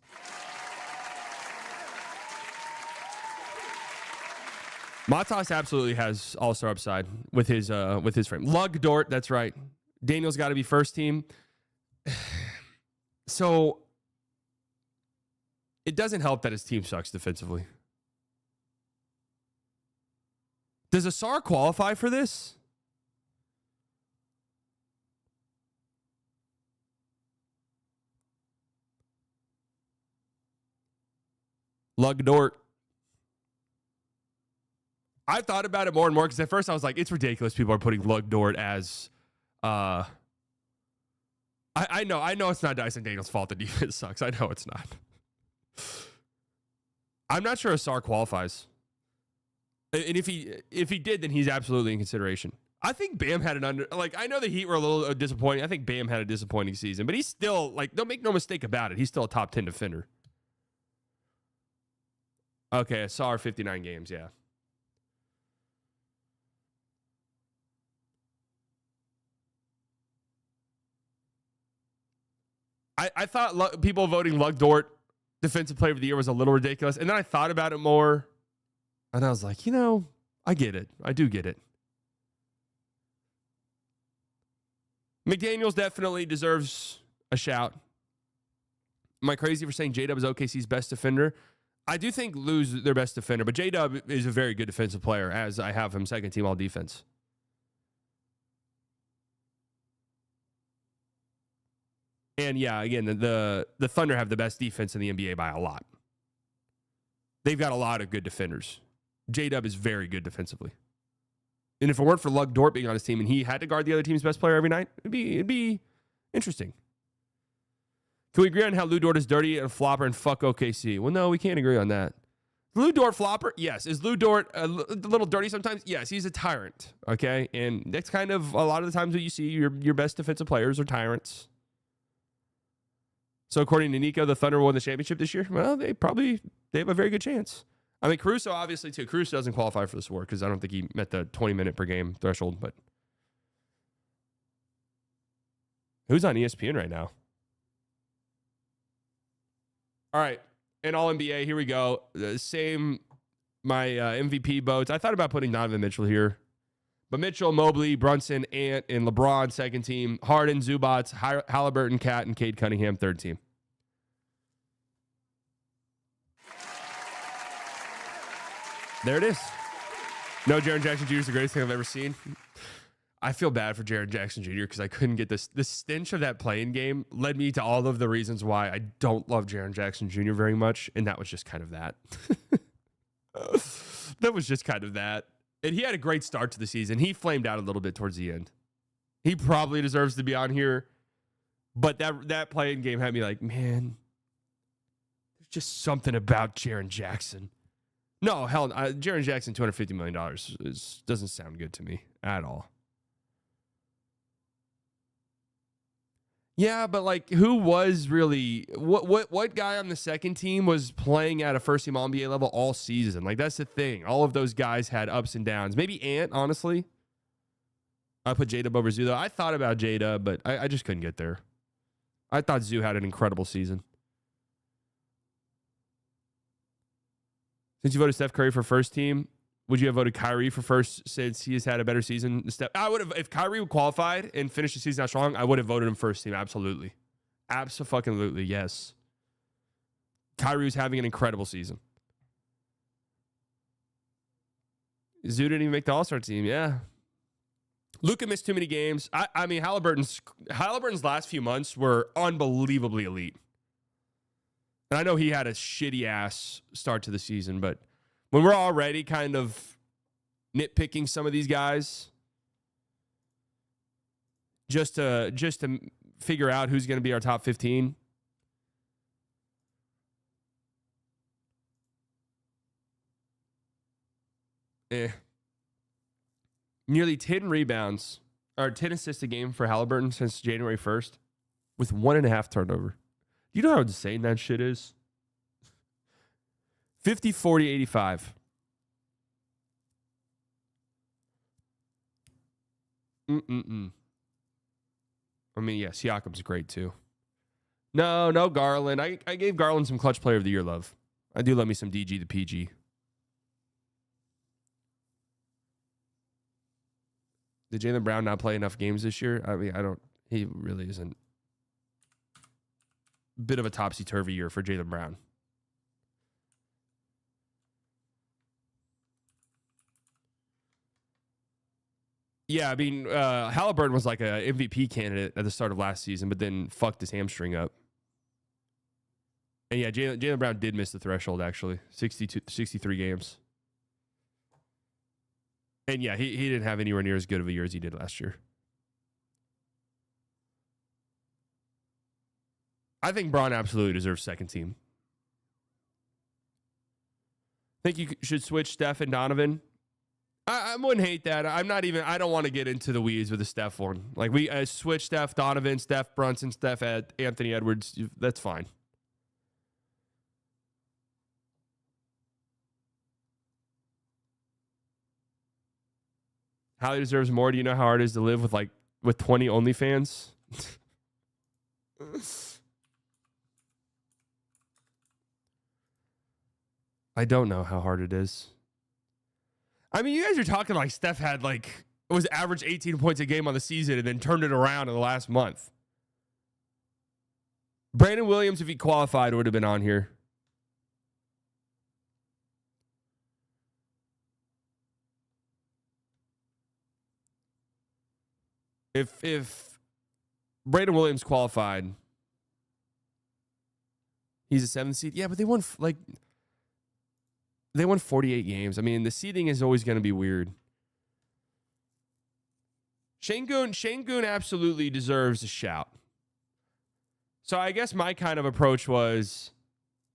Matas absolutely has all-star upside with his frame. Lug Dort, that's right. Daniels got to be first team. So it doesn't help that his team sucks defensively. Does Asar qualify for this? Lug Dort. I thought about it more and more because at first I was like, it's ridiculous people are putting Lug Dort as I know it's not Dyson Daniels' fault the defense sucks. I know it's not. I'm not sure Asar qualifies. And if he did, then he's absolutely in consideration. I think Bam had I know the Heat were a little disappointing. I think Bam had a disappointing season, but he's still, don't make no mistake about it, he's still a top 10 defender. Okay, Asar 59 games, yeah. I thought people voting Lug Dort Defensive Player of the Year was a little ridiculous. And then I thought about it more. And I was like, I get it. I do get it. McDaniels definitely deserves a shout. Am I crazy for saying J-Dub is OKC's best defender? I do think Lou's their best defender, but J-Dub is a very good defensive player, as I have him second team all defense. And yeah, again, the Thunder have the best defense in the NBA by a lot. They've got a lot of good defenders. J-Dub is very good defensively. And if it weren't for Lug Dort being on his team and he had to guard the other team's best player every night, it'd be interesting. Can we agree on how Lou Dort is dirty and a flopper and fuck OKC? Well, no, we can't agree on that. Lou Dort flopper? Yes. Is Lou Dort a little dirty sometimes? Yes, he's a tyrant. Okay, and that's kind of a lot of the times what you see. Your best defensive players are tyrants. So according to Nico, the Thunder won the championship this year. Well, they have a very good chance. I mean, Caruso obviously too. Caruso doesn't qualify for this award because I don't think he met the 20-minute per game threshold. But who's on ESPN right now? All right. And all NBA, here we go. My MVP votes. I thought about putting Donovan Mitchell here. But Mitchell, Mobley, Brunson, Ant, and LeBron, second team. Harden, Zubats, Halliburton, Cat, and Cade Cunningham, third team. There it is. No, Jaren Jackson Jr. is the greatest thing I've ever seen. I feel bad for Jaren Jackson Jr. because I couldn't get this. The stench of that playing game led me to all of the reasons why I don't love Jaren Jackson Jr. very much, and that was just kind of that. That was just kind of that. And he had a great start to the season. He flamed out a little bit towards the end. He probably deserves to be on here, but that playing game had me like, man, there's just something about Jaren Jackson. No, hell, Jaren Jackson, $250 million doesn't sound good to me at all. Yeah, but like, who was really what guy on the second team was playing at a first team All NBA level all season? Like, that's the thing. All of those guys had ups and downs. Maybe Ant, honestly. I put J-Dub over Zoo though. I thought about J-Dub, but I just couldn't get there. I thought Zoo had an incredible season. Since you voted Steph Curry for first team, would you have voted Kyrie for first since he has had a better season? I would have, if Kyrie qualified and finished the season out strong, I would have voted him first team. Absolutely. Abso-fucking-lutely, yes. Kyrie was having an incredible season. Zoo didn't even make the All-Star team, yeah. Luka missed too many games. I mean, Halliburton's last few months were unbelievably elite. And I know he had a shitty-ass start to the season, but when we're already kind of nitpicking some of these guys just to figure out who's going to be our top 15. Nearly 10 rebounds or 10 assists a game for Halliburton since January 1st with 1.5 turnover. You know how insane that shit is? 50, 40, 85. I mean, yes, Siakam's great too. No, Garland. I gave Garland some clutch player of the year love. I do love me some DG the PG. Did Jaylen Brown not play enough games this year? I mean, he really isn't. Bit of a topsy-turvy year for Jaylen Brown. Yeah, I mean, Halliburton was like a MVP candidate at the start of last season, but then fucked his hamstring up. And yeah, Jaylen Brown did miss the threshold, actually. 63 games. And yeah, he didn't have anywhere near as good of a year as he did last year. I think Braun absolutely deserves second team. Think you should switch Steph and Donovan? I wouldn't hate that. I don't want to get into the weeds with the Steph one. Like, we switch Steph, Donovan, Steph Brunson, Steph Anthony Edwards. That's fine. Hallie deserves more. Do you know how hard it is to live with 20 OnlyFans? I don't know how hard it is. I mean, you guys are talking like Steph had was average 18 points a game on the season and then turned it around in the last month. Brandon Williams, if he qualified, would have been on here. If Brandon Williams qualified, he's a 7th seed. Yeah, but they won 48 games. I mean, the seeding is always going to be weird. Şengün absolutely deserves a shout. So I guess my kind of approach was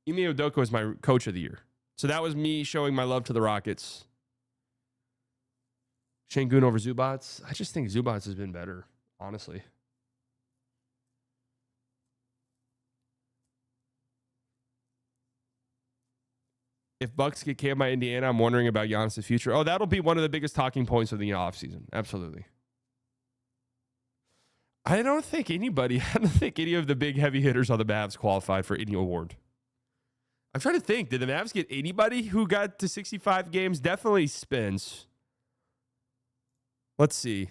Ime Udoka was my coach of the year. So that was me showing my love to the Rockets. Şengün over Zubats. I just think Zubats has been better, honestly. If Bucks get canned by Indiana, I'm wondering about Giannis' future. Oh, that'll be one of the biggest talking points of the offseason. Absolutely. I don't think any of the big heavy hitters on the Mavs qualified for any award. I'm trying to think. Did the Mavs get anybody who got to 65 games? Definitely Spence. Let's see.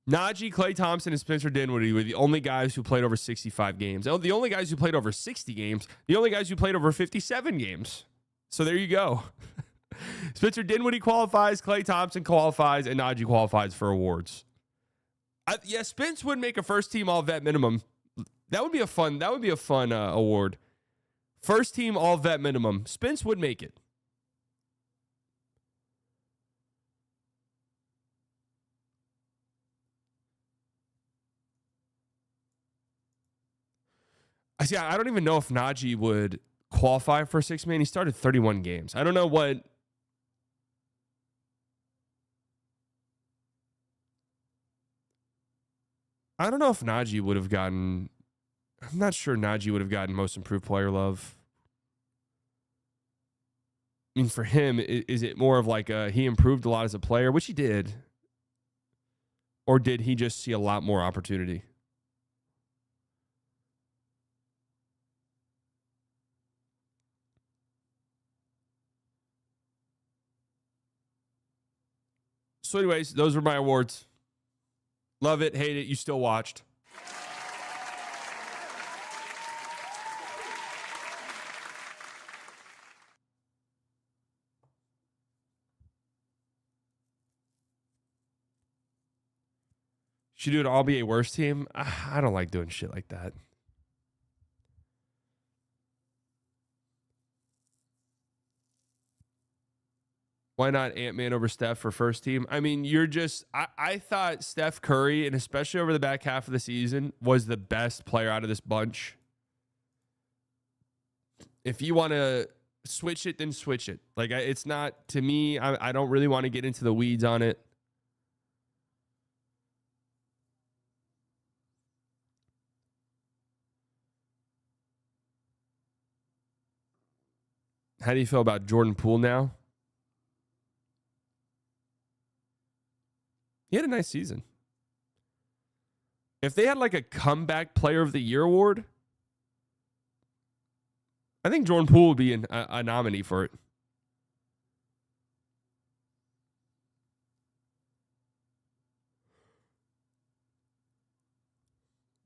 Najee, Klay Thompson, and Spencer Dinwiddie were the only guys who played over 65 games. Oh, the only guys who played over 60 games. The only guys who played over 57 games. So there you go. Spencer Dinwiddie qualifies, Klay Thompson qualifies, and Najee qualifies for awards. Yeah, Spence would make a first-team All-Vet minimum. That would be a fun award. First-team All-Vet minimum. Spence would make it. I don't even know if Najee would qualify for six-man. He started 31 games. I don't know what. I don't know if Najee would have gotten. I'm not sure Najee would have gotten most improved player love. I mean, for him, is it more of like he improved a lot as a player, which he did? Or did he just see a lot more opportunity? So anyways, those were my awards. Love it, hate it, you still watched. Should do an all-NBA worst team? I don't like doing shit like that. Why not Ant-Man over Steph for first team? I mean, I thought Steph Curry, and especially over the back half of the season, was the best player out of this bunch. If you want to switch it, then switch it. Like, it's not, to me, I don't really want to get into the weeds on it. How do you feel about Jordan Poole now? He had a nice season. If they had like a comeback player of the year award, I think Jordan Poole would be a nominee for it.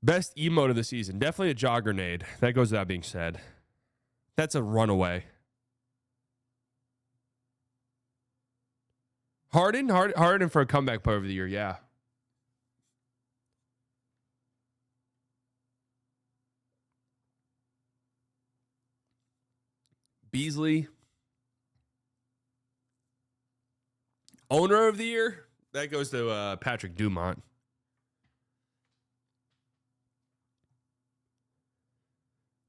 Best emote of the season. Definitely a jaw grenade. That goes without being said. That's a runaway. Harden for a comeback player of the year, yeah. Beasley. Owner of the year? That goes to Patrick Dumont.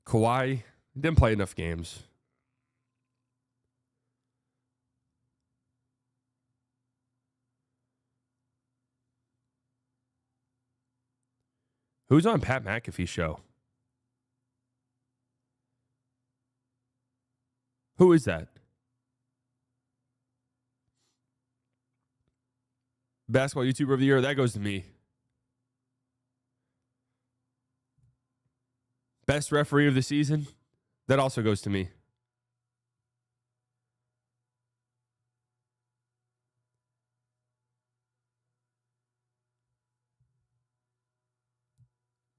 Kawhi didn't play enough games. Who's on Pat McAfee's show? Who is that? Basketball YouTuber of the year? That goes to me. Best referee of the season? That also goes to me.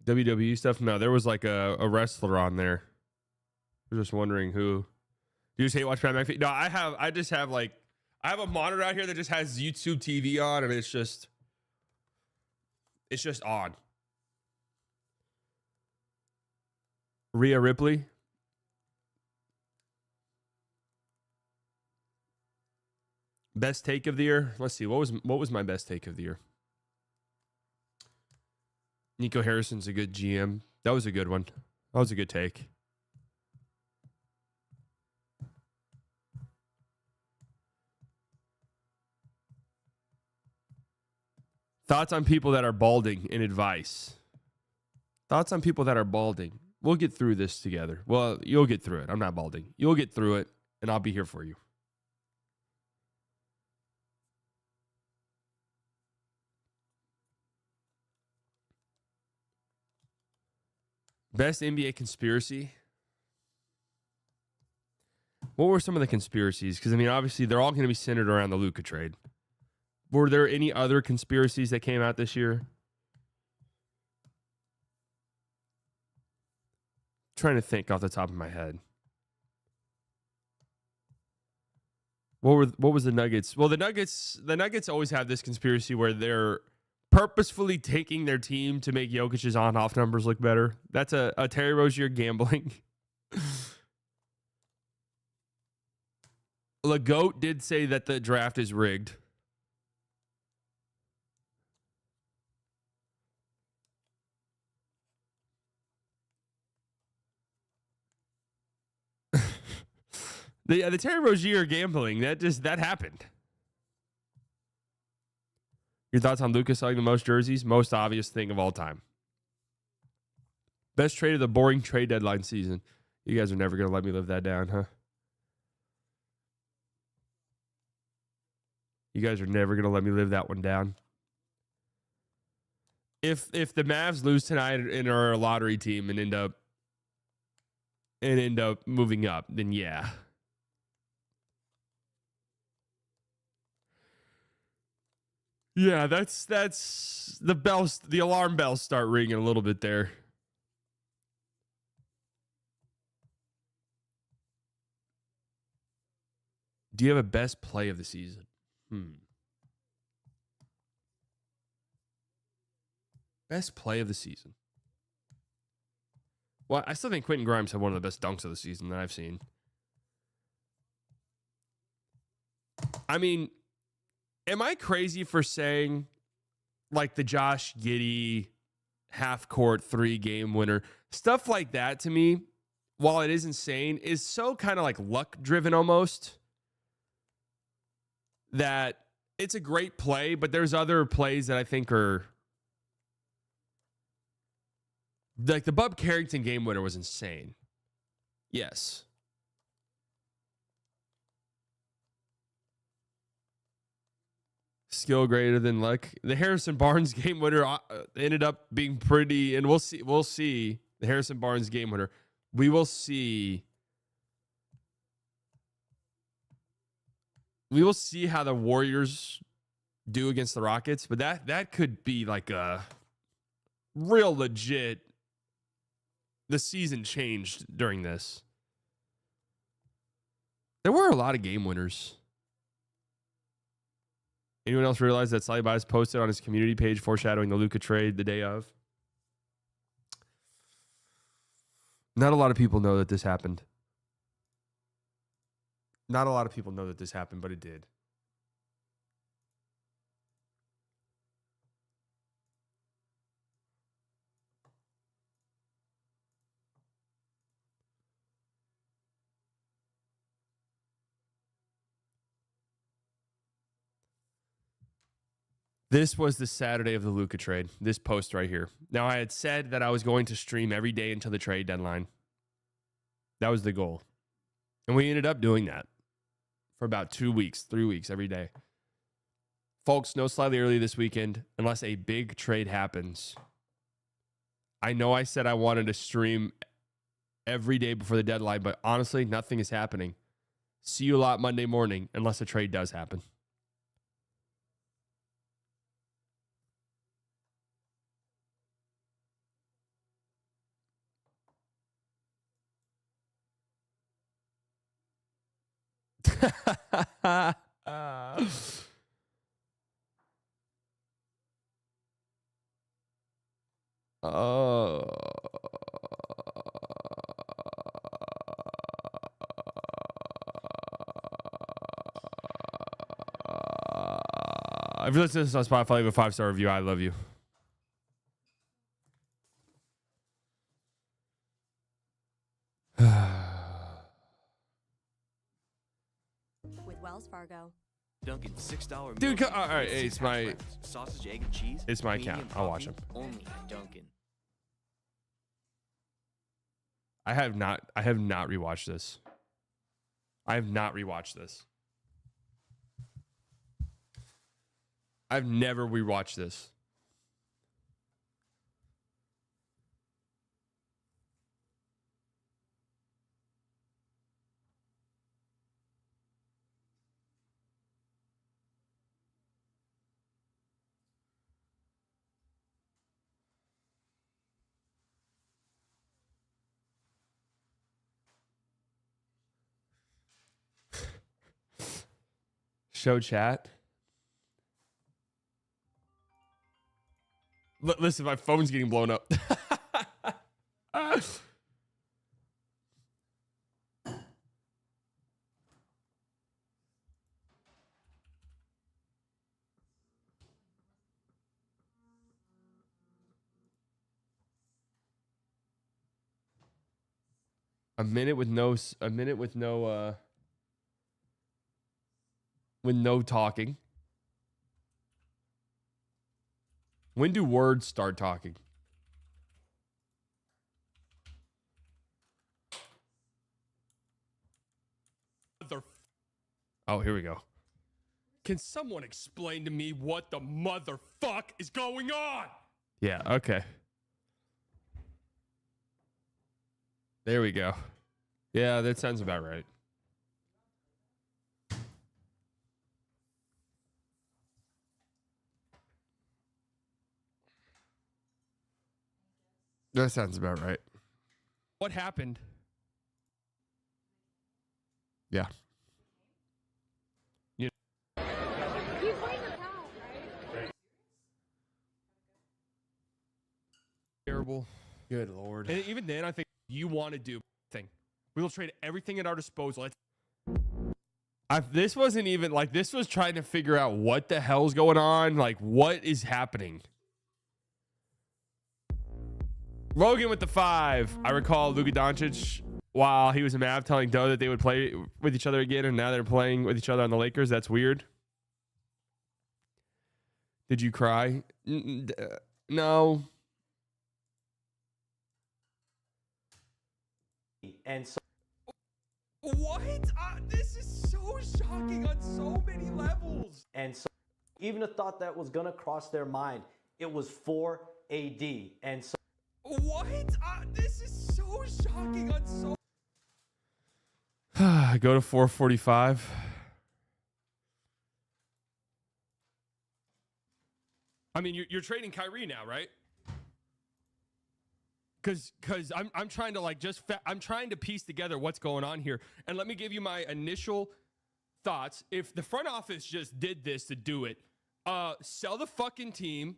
WWE stuff? No, there was like a wrestler on there. I was just wondering who. Do you just hate watch Pat McAfee? No, I have a monitor out here that just has YouTube TV on, and it's just odd. Rhea Ripley. Best take of the year? Let's see. What was my best take of the year? Nico Harrison's a good GM. That was a good one. That was a good take. Thoughts on people that are balding and advice. Thoughts on people that are balding. We'll get through this together. Well, you'll get through it. I'm not balding. You'll get through it, and I'll be here for you. Best NBA conspiracy. What were some of the conspiracies? Because, I mean, obviously, they're all going to be centered around the Luka trade. Were there any other conspiracies that came out this year? Trying to think off the top of my head. What was the Nuggets? Well, the Nuggets always have this conspiracy where they're purposefully taking their team to make Jokic's on-off numbers look better. That's a Terry Rozier gambling. LeGoat did say that the draft is rigged. The Terry Rozier gambling, that happened. Your thoughts on Luka selling the most jerseys? Most obvious thing of all time. Best trade of the boring trade deadline season. You guys are never going to let me live that down, huh? You guys are never going to let me live that one down. If the Mavs lose tonight and are a lottery team and end up moving up, then yeah. Yeah, that's the bells, the alarm bells start ringing a little bit there. Do you have a best play of the season? Best play of the season. Well, I still think Quentin Grimes had one of the best dunks of the season that I've seen. I mean, am I crazy for saying like the Josh Giddey half-court 3-game winner? Stuff like that to me, while it is insane, is so kind of like luck-driven almost that it's a great play, but there's other plays that I think are... Like the Bub Carrington game winner was insane. Yes. Skill greater than luck. The Harrison Barnes game winner ended up being pretty, and we'll see the Harrison Barnes game winner. We will see. We will see how the Warriors do against the Rockets, but that could be like a real legit. The season changed during this. There were a lot of game winners. Anyone else realize that Sally Bias posted on his community page foreshadowing the Luka trade the day of? Not a lot of people know that this happened. Not a lot of people know that this happened, but it did. This was the Saturday of the Luka trade, this post right here. Now, I had said that I was going to stream every day until the trade deadline. That was the goal. And we ended up doing that for about 2 weeks, 3 weeks, every day. Folks, know slightly early this weekend, unless a big trade happens. I know I said I wanted to stream every day before the deadline, but honestly, nothing is happening. See you a lot Monday morning, unless a trade does happen. Oh. If you listen to this on Spotify, leave a 5-star review. I love you. Wells Fargo. Dunkin' $6 Dude, milk all right, and hey, six it's my- hash browns, sausage, egg, and cheese. it's my medium account. I'll watch coffee, them. Only at Dunkin'. I have not rewatched this. I have not rewatched this. I've never rewatched this. Show chat. Listen, my phone's getting blown up. A minute with no talking. When do words start talking? Oh, here we go. Can someone explain to me what the motherfuck is going on? Yeah, okay. There we go. Yeah, that sounds about right. That sounds about right. What happened? Yeah. Terrible. Good Lord. And even then, I think you want to do thing. We will trade everything at our disposal. This wasn't even like, this was trying to figure out what the hell's going on. Like, what is happening? Logan with the 5. I recall Luka Doncic, while he was a Mav, telling Doe that they would play with each other again, and now they're playing with each other on the Lakers. That's weird. Did you cry? No. And so What? This is so shocking on so many levels. and so even a thought that was gonna cross their mind, it was for AD. And so What? This is so shocking on so. Go to 445. I mean, you're trading Kyrie now, right? Because I'm trying to like I'm trying to piece together what's going on here, and let me give you my initial thoughts. If the front office just did this to do it, sell the fucking team.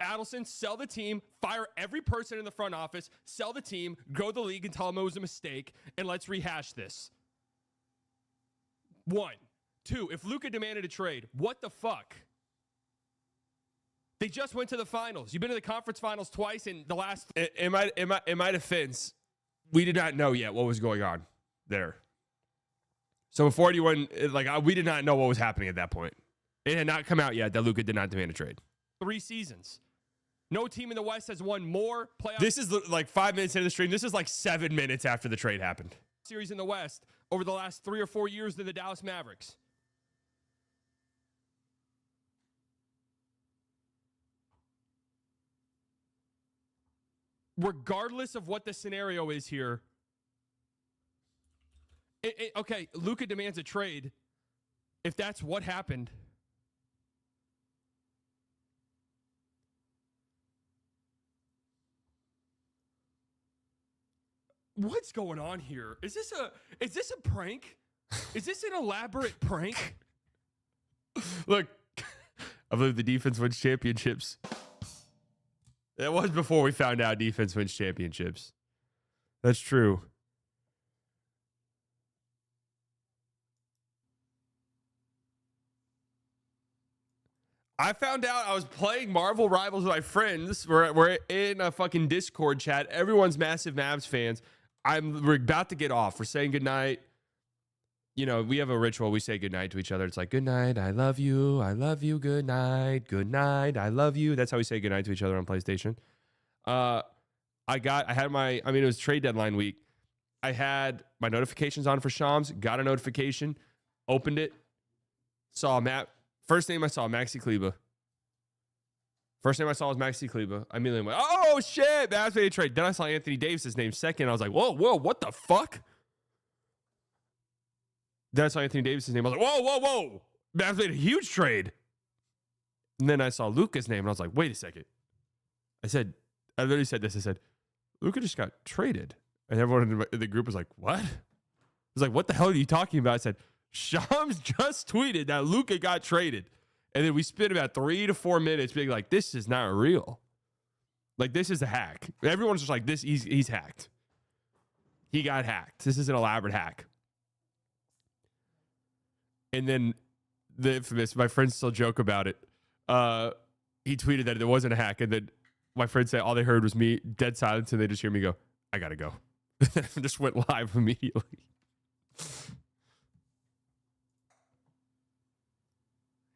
Adelson, sell the team, fire every person in the front office, sell the team, grow the league and tell them it was a mistake, and let's rehash this. 1. 2, if Luka demanded a trade, what the fuck? They just went to the finals. You've been to the conference finals twice in the last... In my defense, we did not know yet what was going on there. So before anyone... we did not know what was happening at that point. It had not come out yet that Luka did not demand a trade. 3 seasons. No team in the West has won more playoffs. This is like 5 minutes into the stream. This is like 7 minutes after the trade happened. Series in the West over the last 3 or 4 years than the Dallas Mavericks. Regardless of what the scenario is here, okay, Luka demands a trade. If that's what happened, what's going on here? Is this a prank? Is this an elaborate prank? Look, I believe the defense wins championships. That was before we found out defense wins championships. That's true. I found out I was playing Marvel Rivals with my friends. We're in a fucking Discord chat. Everyone's massive Mavs fans. We're about to get off. We're saying goodnight. you know, we have a ritual. We say goodnight to each other. It's like, good night, I love you, good night, I love you. That's how we say goodnight to each other on PlayStation. I mean, it was trade deadline week. I had my notifications on for Shams, got a notification, opened it, saw Matt. First name I saw, Maxi Kleba. First name I saw was Maxi Kleba. I immediately went, oh shit, Mavs made a trade. Then I saw Anthony Davis's name second. I was like, whoa, what the fuck? Then I saw Anthony Davis's name. I was like, whoa. Mavs made a huge trade. And then I saw Luka's name, and I was like, wait a second. I literally said this. I said, Luka just got traded. And everyone in the group was like, what? I was like, what the hell are you talking about? I said, Shams just tweeted that Luka got traded. And then we spent about 3 to 4 minutes being like, this is not real. Like, this is a hack. Everyone's just like, he's hacked. He got hacked. This is an elaborate hack. And then the infamous, my friends still joke about it. He tweeted that it wasn't a hack. And then my friends say all they heard was me, dead silence, and they just hear me go, I gotta go. Just went live immediately.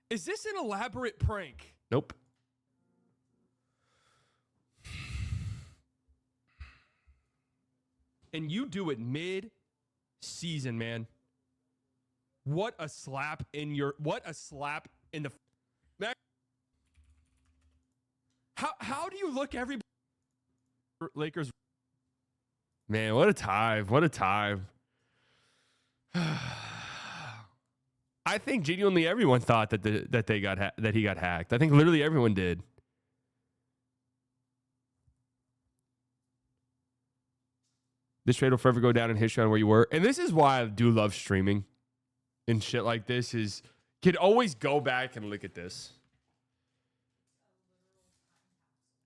Is this an elaborate prank? Nope. And you do it mid-season, man. What a slap in the... How do you look everybody... Lakers... Man, what a time. What a time. I think genuinely everyone thought that he got hacked. I think literally everyone did. This trade will forever go down in history on where you were. And this is why I do love streaming and shit like this is you can always go back and look at this.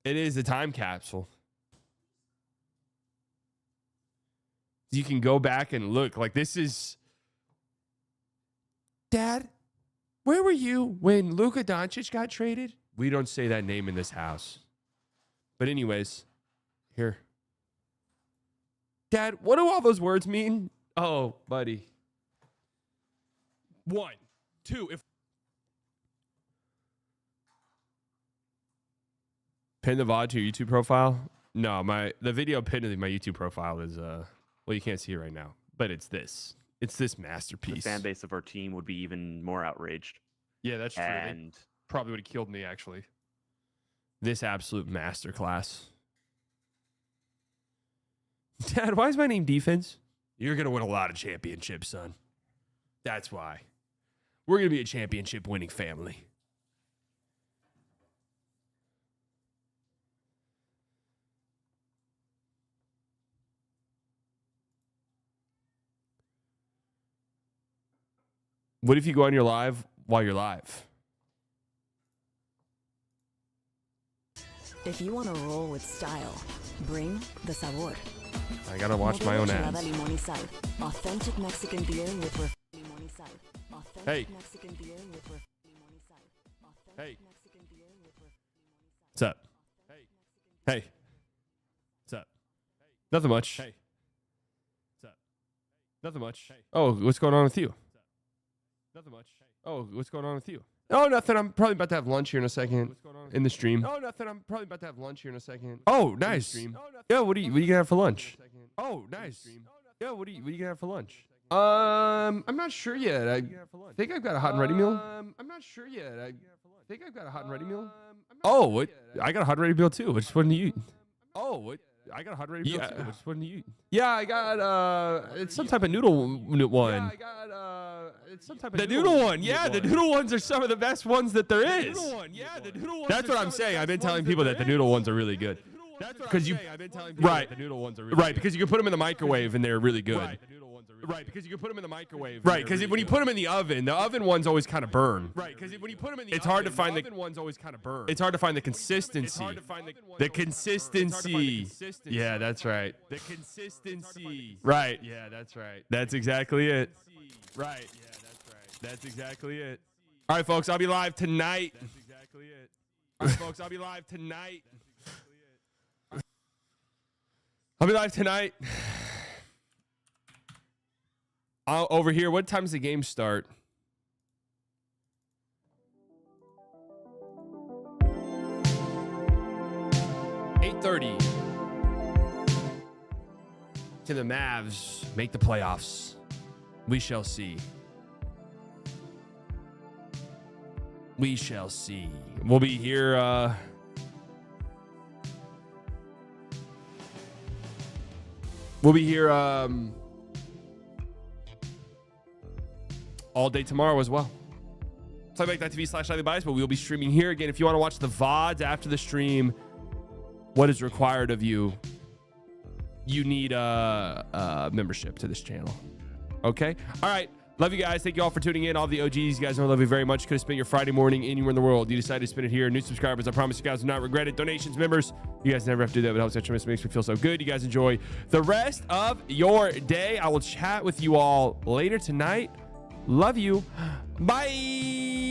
It is a time capsule. You can go back and look. Like, this is... Dad, where were you when Luka Doncic got traded? We don't say that name in this house. But anyways, here. Dad, what do all those words mean? Oh, buddy. 1, 2, if... Pin the VOD to your YouTube profile? No, the video pinned to my YouTube profile is... Well, you can't see it right now, but it's this. It's this masterpiece. The fan base of our team would be even more outraged. Yeah, that's true. And they probably would have killed me, actually. This absolute masterclass. Dad, why is my name Defense? You're going to win a lot of championships, son. That's why. We're going to be a championship-winning family. What if you go on your live while you're live? If you want to roll with style, bring the sabor. I gotta watch my own ads. Limón y sal. Authentic Mexican beer with limón y sal. Authentic Hey. Mexican beer with limón y sal. Authentic Hey. Mexican beer with limón y sal. What's up? Hey. What's up? Nothing much. Hey. What's up? Nothing much. Oh, what's going on with you? Nothing much. Oh, what's going on with you? Oh, nothing. I'm probably about to have lunch here in a second in the stream. Oh, nothing. I'm probably about to have lunch here in a second. Oh, nice. Yeah, what are you gonna have for lunch? Oh, nice. Yeah, what are you gonna have for lunch? I'm not sure yet. I think I've got a hot and ready meal. I'm not sure yet. I think I've got a hot and ready meal. Oh, what? I got a hot and ready meal too. Which one do you eat? Oh, what? I got a hot and ready meal too. Which one do you eat? Yeah, I got it's some type of noodle one. Yeah, I got it's some type of noodle one. Yeah, the noodle ones are some of the best ones that there is. Yeah, the noodle ones. That's what I'm saying. I've been telling people that the noodle ones are really good. Because you, I've been telling people that the noodle ones are really good. Because you can put them in the microwave and they're really good. Right, because you can put them in the microwave. Right, because when you put them in the oven ones always kind of burn. Right, because when you put them in the it's hard to find the oven ones always kind of burn. It's hard to find the consistency. It's hard to find the consistency. Yeah, that's right. The consistency. Right. Yeah, that's right. That's exactly it. Right. Yeah, that's right. That's exactly it. All right, folks, I'll be live tonight. That's exactly it. All right, folks, I'll be live tonight. I'll be live tonight. Over here, what time does the game start? $8:30. Can the Mavs make the playoffs? We shall see. We shall see. We'll be here. We'll be here all day tomorrow as well. Playback.tv/highly-biased, but we'll be streaming here again. If you want to watch the VODs after the stream, what is required of you? You need a membership to this channel. Okay? All right. Love you guys. Thank you all for tuning in. All the OGs, you guys know I love you very much. Could have spent your Friday morning anywhere in the world. You decided to spend it here. New subscribers, I promise you guys will not regret it. Donations, members, you guys never have to do that, but it helps tremendously. Makes me feel so good. You guys enjoy the rest of your day. I will chat with you all later tonight. Love you. Bye.